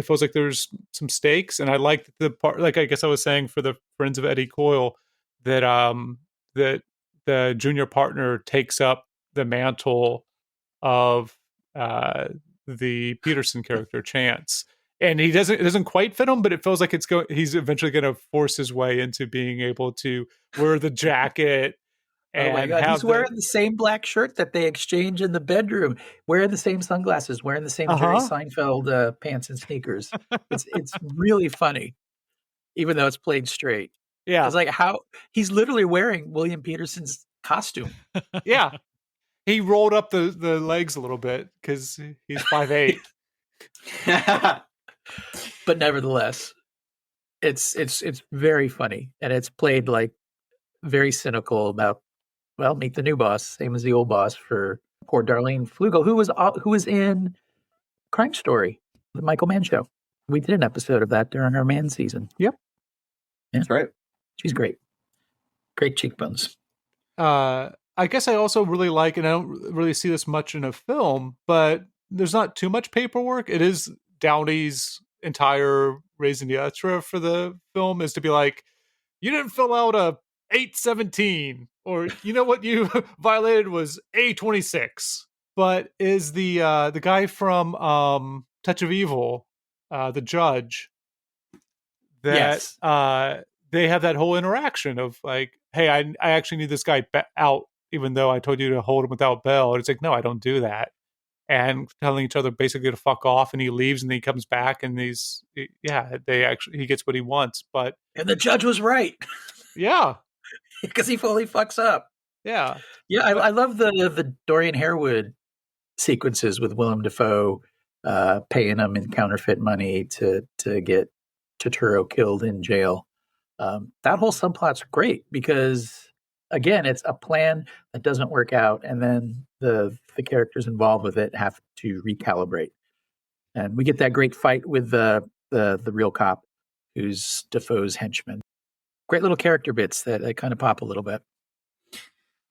feels like there's some stakes, and I like the part, like I guess I was saying for the Friends of Eddie Coyle, that that the junior partner takes up the mantle of the Peterson character, Chance. And it doesn't quite fit him, but it feels like he's eventually going to force his way into being able to wear the jacket. Oh my God, he's wearing the same black shirt that they exchange in the bedroom, wearing the same sunglasses, wearing the same Jerry Seinfeld pants and sneakers. It's really funny, even though it's played straight. Yeah. It's like how he's literally wearing William Peterson's costume. Yeah. He rolled up the legs a little bit because he's 5'8". But nevertheless, it's very funny, and it's played like very cynical about, well, meet the new boss, same as the old boss for poor Darlene Flugel, who was in Crime Story, the Michael Mann show. We did an episode of that during our Mann season. Yep. Yeah. That's right. She's great. Great cheekbones. I guess I also really like, and I don't really see this much in a film, but there's not too much paperwork. It is Downey's entire raison d'etre for the film is to be like, you didn't fill out a 817, or you know what you violated was A26. But is the guy from Touch of Evil, the judge, that Yes. they have that whole interaction of like, hey, I actually need this guy out, even though I told you to hold him without bail. And it's like, no, I don't do that. And telling each other basically to fuck off, and he leaves, and then he comes back, and he gets what he wants. But And the judge was right, yeah, because he fully fucks up. yeah, Yeah, I love the Dorian Harewood sequences with Willem Dafoe paying him in counterfeit money to get Turturro killed in jail. That whole subplot's great because, again, it's a plan that doesn't work out, and then the characters involved with it have to recalibrate. And we get that great fight with the real cop, who's Defoe's henchman. Great little character bits that kind of pop a little bit.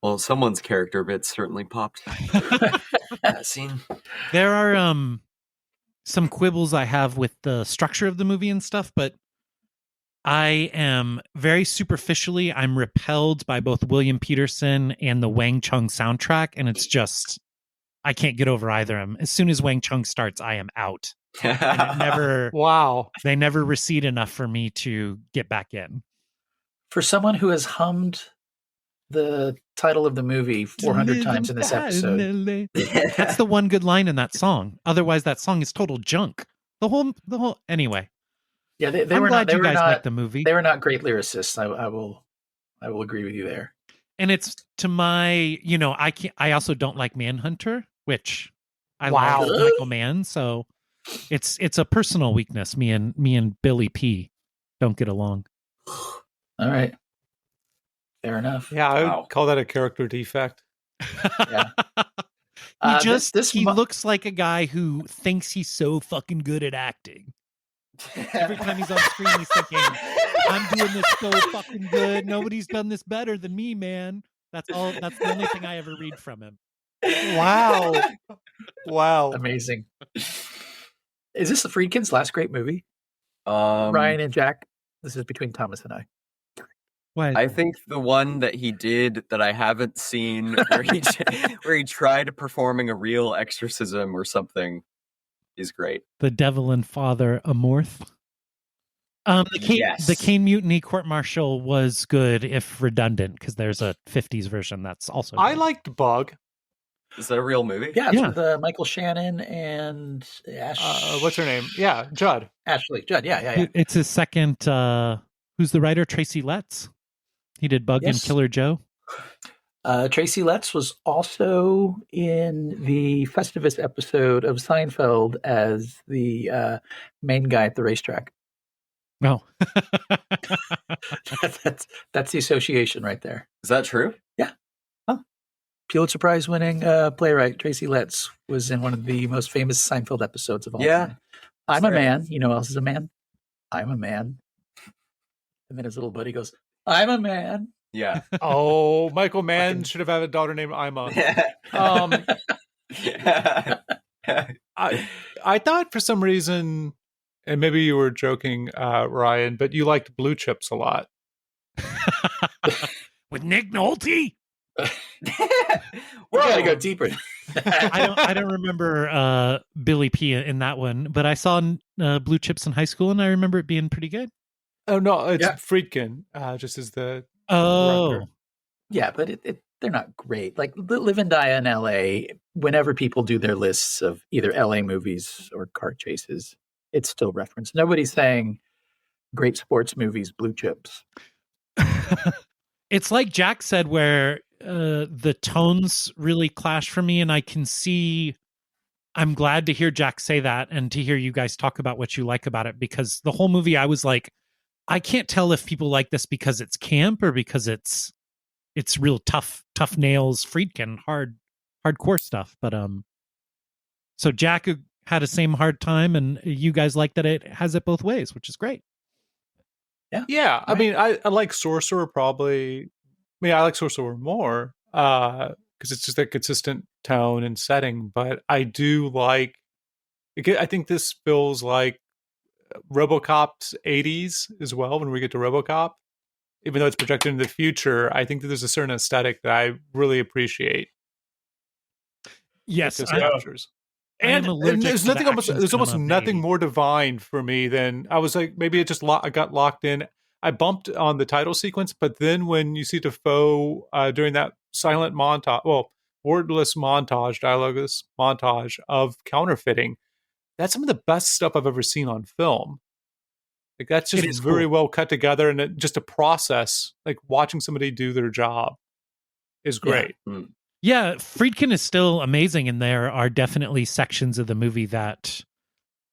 Well, someone's character bit certainly popped. That scene. There are some quibbles I have with the structure of the movie and stuff, but I am very superficially, I'm repelled by both William Peterson and the Wang Chung soundtrack, and it's just, I can't get over either of them. As soon as Wang Chung starts, I am out. And it never, wow. they never recede enough for me to get back in. For someone who has hummed the title of the movie 400 times in this episode. That's the one good line in that song. Otherwise, that song is total junk. The whole. Anyway. Yeah, they I'm were glad not. They you were guys not. like the movie. They were not great lyricists. I will agree with you there. And it's to my, I also don't like Manhunter, which I Wow. love Michael Mann. So it's a personal weakness. Me and Billy P don't get along. All right. Fair enough. Yeah, I would Wow. call that a character defect. Yeah. He looks like a guy who thinks he's so fucking good at acting. Every time he's on screen, he's thinking, I'm doing this so fucking good. Nobody's done this better than me, man. That's the only thing I ever read from him. Wow. Wow. Amazing. Is this the Friedkin's last great movie? Um, Ryan and Jack? This is between Thomas and I. What? I think the one that he did that I haven't seen, where he tried performing a real exorcism or something, is great. The Devil and Father Amorth. Yes. The Kane Mutiny Court Martial was good, if redundant, because there's a 50s version that's also good. I liked Bug. Is that a real movie? Yeah, it's Yeah. with Michael Shannon and What's her name? Yeah, Judd. Ashley Judd. Yeah. It's his second. Who's the writer? Tracy Letts. He did Bug and Yes. Killer Joe. Tracy Letts was also in the Festivus episode of Seinfeld as the main guy at the racetrack. No. That's the association right there. Is that true? Pulitzer Prize winning playwright Tracy Letts was in one of the most famous Seinfeld episodes of all time. I'm a man. You know who else is a man? I'm a man. And then his little buddy goes, I'm a man. Yeah. Oh, Michael Mann should have had a daughter named Ima. I thought for some reason, and maybe you were joking, Ryan, but you liked Blue Chips a lot. With Nick Nolte? We gotta go deeper. I don't remember Billy P in that one, but I saw Blue Chips in high school, and I remember it being pretty good. Oh no, it's Yeah. Friedkin, just as the Oh, Yeah, but they're not great. Like Live and Die in LA, whenever people do their lists of either LA movies or car chases, it's still referenced. Nobody's saying great sports movies, Blue Chips. it's like Jack said, where the tones really clash for me, and I'm glad to hear Jack say that and to hear you guys talk about what you like about it, because the whole movie I was like, I can't tell if people like this because it's camp or because it's real tough nails Friedkin, hardcore stuff. But so Jack had the same hard time, and you guys like that it has it both ways, which is great. Yeah. Right. I mean, I like Sorcerer probably. I mean, I like Sorcerer more because it's just a consistent tone and setting. But I do like. I think this feels like RoboCop's 80s as well. When we get to RoboCop, even though it's projected into the future, I think that there's a certain aesthetic that I really appreciate. Yes, And there's nothing there's almost nothing 80s. more divine for me than I was like, maybe it just I got locked in. I bumped on the title sequence, but then when you see Dafoe during that silent montage, wordless montage, dialogueless montage of counterfeiting, that's some of the best stuff I've ever seen on film. Like that's just very well cut together, and just a process, like watching somebody do their job, is great. Yeah, Friedkin is still amazing, and there are definitely sections of the movie that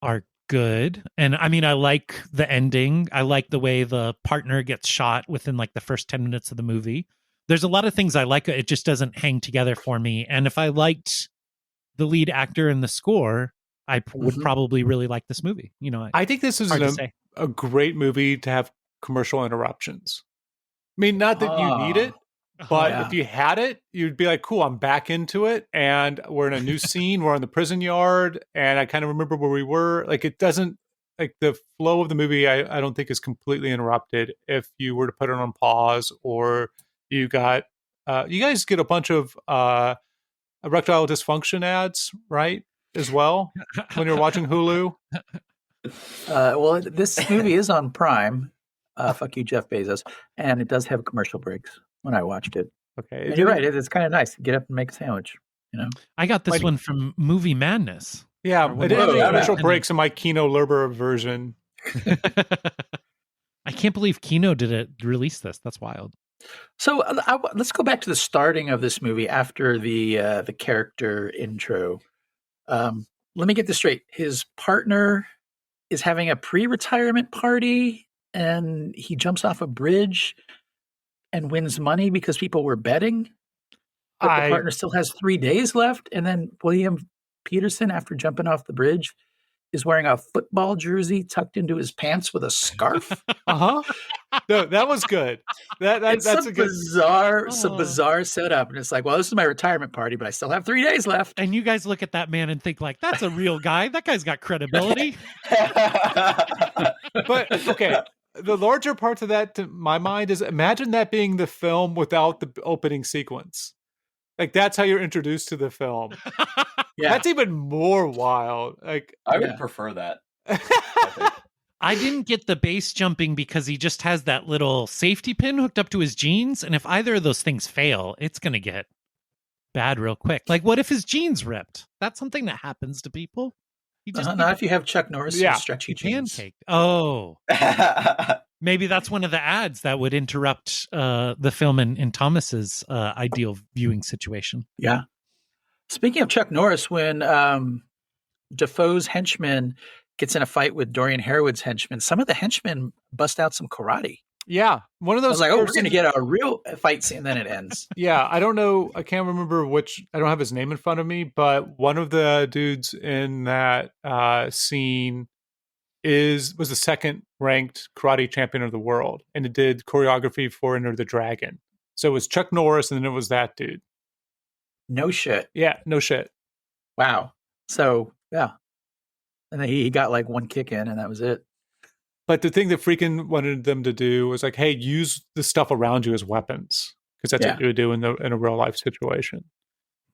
are good. And I mean, I like the ending. I like the way the partner gets shot within like the first 10 minutes of the movie. There's a lot of things I like. It just doesn't hang together for me. And if I liked the lead actor and the score, I would probably really like this movie. You know, I think this is a great movie to have commercial interruptions. I mean, not that you need it, but if you had it, you'd be like, cool, I'm back into it. And we're in a new scene. We're in the prison yard. And I kind of remember where we were. Like, it doesn't, like, the flow of the movie, I don't think is completely interrupted if you were to put it on pause, or you got, you guys get a bunch of erectile dysfunction ads, right? As well, when you're watching Hulu. Well, this movie is on Prime. Fuck you, Jeff Bezos. And it does have commercial breaks when I watched it. Okay. And you're right. It's kind of nice to get up and make a sandwich, you know? I got this one from Movie Madness. Yeah, it didn't have commercial breaks in my Kino Lurber version. I can't believe Kino release this. That's wild. So let's go back to the starting of this movie after the character intro. Let me get this straight. His partner is having a pre-retirement party, and he jumps off a bridge and wins money because people were betting. But the partner still has 3 days left, and then William Peterson, after jumping off the bridge, is wearing a football jersey tucked into his pants with a scarf. No, that was good. That's a good bizarre, it's a bizarre setup, and it's like, well, this is my retirement party, but I still have 3 days left. And you guys look at that man and think like, that's a real guy. That guy's got credibility. But okay, the larger part of that, to my mind, is imagine that being the film without the opening sequence. Like, that's how you're introduced to the film. Yeah, that's even more wild. Like, I would prefer that. I didn't get the base jumping because he just has that little safety pin hooked up to his jeans. And if either of those things fail, it's going to get bad real quick. Like, what if his jeans ripped? That's something that happens to people. He just not if you have Chuck Norris stretchy jeans. Pancake. Oh, maybe that's one of the ads that would interrupt the film in Thomas's ideal viewing situation. Yeah. Speaking of Chuck Norris, when Dafoe's henchman gets in a fight with Dorian Harewood's henchmen, some of the henchmen bust out some karate. Yeah, one of those. I was like, we're going to get a real fight scene, and then it ends. Yeah, I don't know. I can't remember which. I don't have his name in front of me, but one of the dudes in that scene was the second ranked karate champion of the world, and it did choreography for Enter the Dragon. So it was Chuck Norris, and then it was that dude. No shit. Yeah, no shit. Wow. So yeah, and then he got like one kick in, and that was it. But the thing that Friedkin wanted them to do was like, hey, use the stuff around you as weapons, because that's what you would do in a real life situation.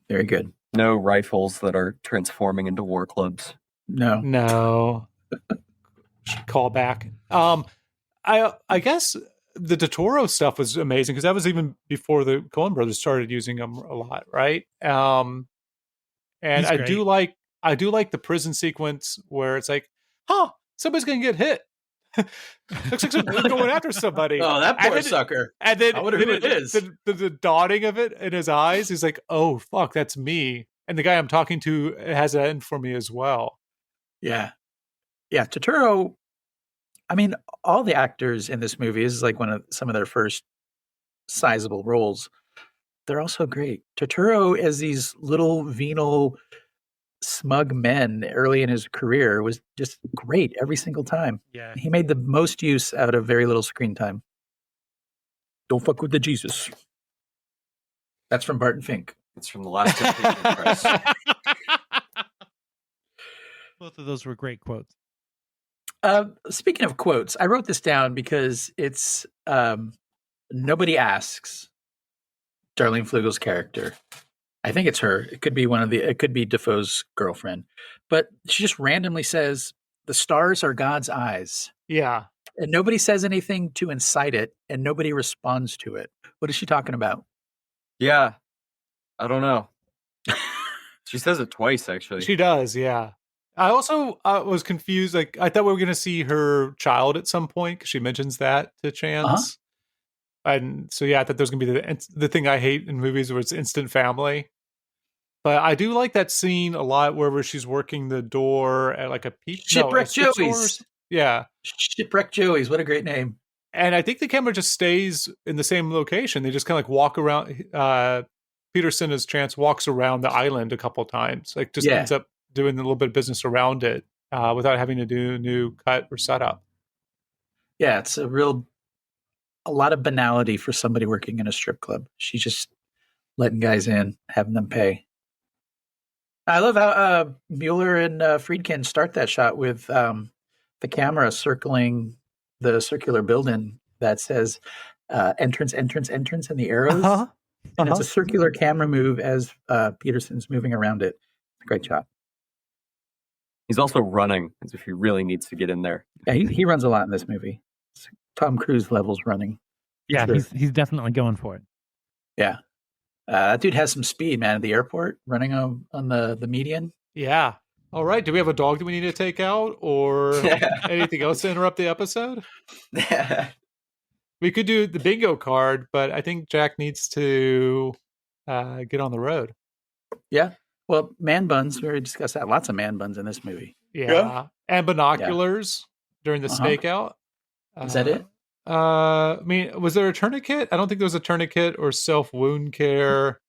Very good. No rifles that are transforming into war clubs. No. Call back. I guess the Totoro stuff was amazing because that was even before the Coen brothers started using them a lot, right? And I do like the prison sequence where it's like, somebody's gonna get hit. Looks like someone's going after somebody. Oh, that And poor then- sucker. And then I wonder who it is. The dawning of it in his eyes, he's like, "Oh fuck, that's me." And the guy I'm talking to has that in for me as well. Yeah. Yeah. Turturro, I mean, all the actors in this movie, this is like some of their first sizable roles. They're all so great. Turturro, as these little venal, smug men early in his career, was just great every single time. Yeah. He made the most use out of very little screen time. Don't fuck with the Jesus. That's from Barton Fink. It's from the last Temptation of Christ. Both of those were great quotes. Speaking of quotes, I wrote this down because it's nobody asks Darlene Flugel's character. I think it's her. It could be it could be Dafoe's girlfriend. But she just randomly says, "The stars are God's eyes." Yeah. And nobody says anything to incite it, and nobody responds to it. What is she talking about? Yeah. I don't know. She says it twice, actually. She does, yeah. I also was confused. Like, I thought we were going to see her child at some point because she mentions that to Chance. And so, yeah, I thought there was going to be the thing I hate in movies where it's instant family. But I do like that scene a lot where she's working the door at like a Shipwreck Joey's. Yeah. Shipwreck Joey's. What a great name. And I think the camera just stays in the same location. They just kind of like walk around. Peterson, as Chance, walks around the island a couple times. Like, just ends up doing a little bit of business around it without having to do a new cut or setup. Yeah, it's a lot of banality for somebody working in a strip club. She's just letting guys in, having them pay. I love how Mueller and Friedkin start that shot with the camera circling the circular building that says entrance, entrance, entrance, and the arrows. And it's a circular camera move as Peterson's moving around it. Great shot. He's also running as if he really needs to get in there. Yeah, he runs a lot in this movie. It's Tom Cruise levels running. Yeah, Sure. he's definitely going for it. Yeah. That dude has some speed, man, at the airport, running on the median. Yeah. All right. Do we have a dog that we need to take out or anything else to interrupt the episode? We could do the bingo card, but I think Jack needs to get on the road. Yeah. Well, man buns, we already discussed that. Lots of man buns in this movie. Yeah. And binoculars during the stakeout. Is that it? I mean, was there a tourniquet? I don't think there was a tourniquet or self-wound care.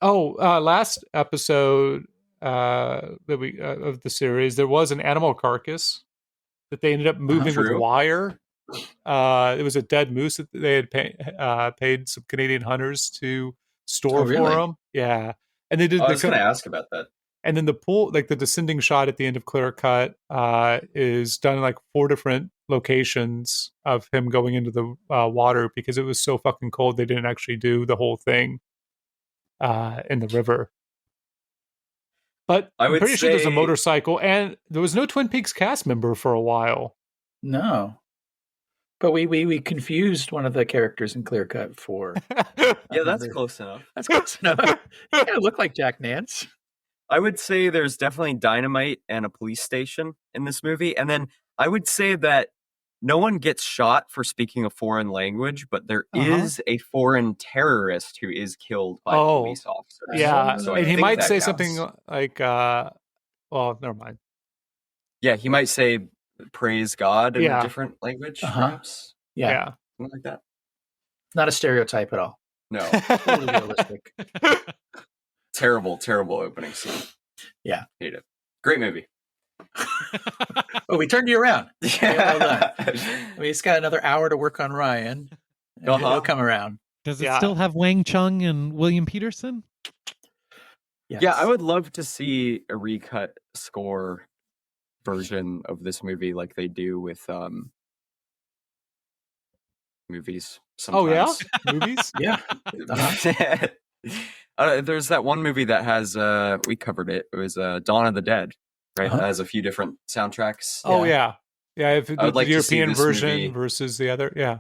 Oh, last episode of the series, there was an animal carcass that they ended up moving with wire. It was a dead moose that they had paid some Canadian hunters to store for them. Yeah. And they did. I was going to ask about that. And then the pool, like the descending shot at the end of Clear Cut, is done in like 4 different locations of him going into the water because it was so fucking cold. They didn't actually do the whole thing in the river. But I'm pretty sure there's a motorcycle, and there was no Twin Peaks cast member for a while. No. But we confused one of the characters in Clear Cut for. Yeah, that's close enough. That's close enough. You kind of look like Jack Nance. I would say there's definitely dynamite and a police station in this movie. And then I would say that no one gets shot for speaking a foreign language, but there is a foreign terrorist who is killed by police officers. Yeah, so and he might say something like, well, never mind. Yeah, he might say, praise God in a different language, perhaps. Yeah. Something like that. Not a stereotype at all. No. Totally realistic. Terrible, terrible opening scene. Yeah. Hate it. Great movie. Oh, we turned you around. Yeah. Well done. We just got another hour to work on Ryan. He'll come around. Does it still have Wang Chung and William Peterson? Yes. Yeah, I would love to see a recut score version of this movie like they do with movies sometimes. Oh, yeah? Movies? Yeah. There's that one movie that has, we covered it. It was Dawn of the Dead, right? That has a few different soundtracks. Oh, yeah. Yeah, if the like European version versus the other, yeah.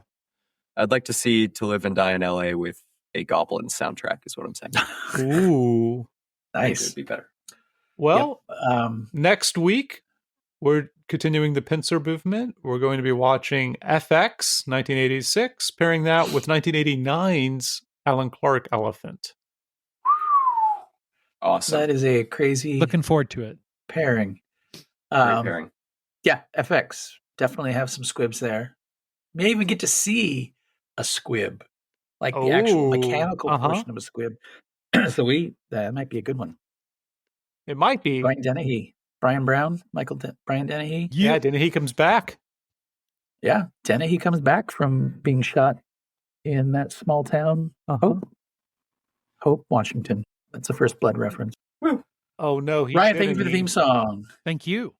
I'd like to see To Live and Die in LA with a Goblin soundtrack is what I'm saying. Ooh. I think it Nice. would be better. Well, next week, we're continuing the pincer movement, we're going to be watching FX 1986, pairing that with 1989's Alan Clark Elephant. Awesome. That is a crazy Looking forward to it. pairing. Great pairing. Yeah, FX. Definitely have some squibs there. May even get to see a squib, like the actual Oh, mechanical uh-huh. portion of a squib. So that might be a good one. It might be. Brian Dennehy, Brian Brown, Brian Dennehy. Yeah, Dennehy comes back. Yeah, Dennehy comes back from being shot in that small town, Hope, Washington. That's a First Blood reference. Oh, no. Ryan, thank you for the theme song. Thank you.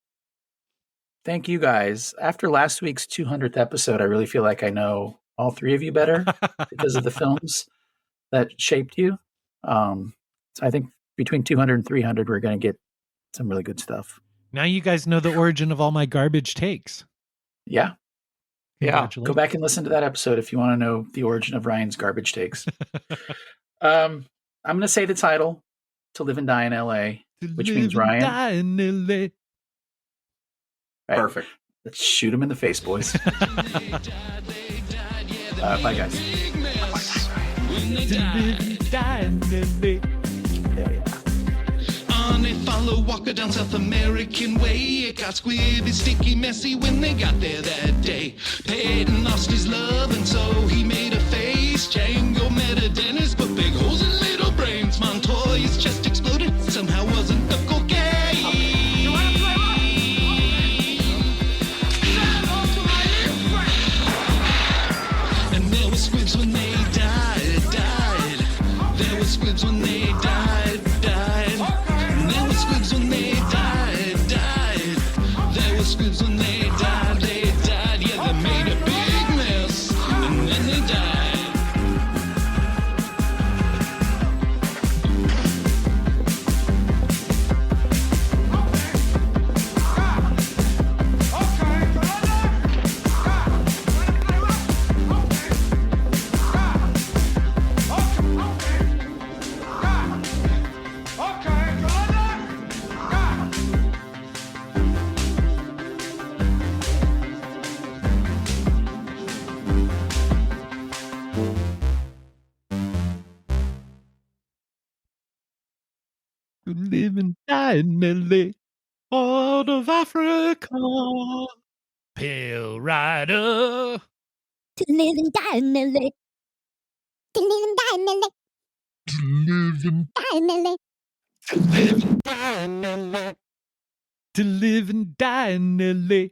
Thank you, guys. After last week's 200th episode, I really feel like I know all three of you better because of the films that shaped you. So I think between 200 and 300, we're going to get some really good stuff. Now you guys know the origin of all my garbage takes. Yeah. Yeah. Congratulations. Go back and listen to that episode if you want to know the origin of Ryan's garbage takes. I'm going to say the title, To Live and Die in L.A., which means Ryan. Die in LA. Right. Perfect. Let's shoot him in the face, boys. Bye, guys. Die in LA. On they follow Walker down South American way. It got squibby, sticky, messy when they got there that day. Peyton lost his love and so he made a face. Django met a dentist, but big holes in little brains. Montoya's chest exploded, somehow wasn't the cocaine. And there were squibs when they died. There were squibs when they died. And there were squibs when they died. There were squibs when they died. Yeah, they made a big mess, and then they died. To live and die in LA. Out of Africa. Pale Rider. To live and die in LA. To live and die in LA. To live and Die in LA. die in LA. To live and die in LA.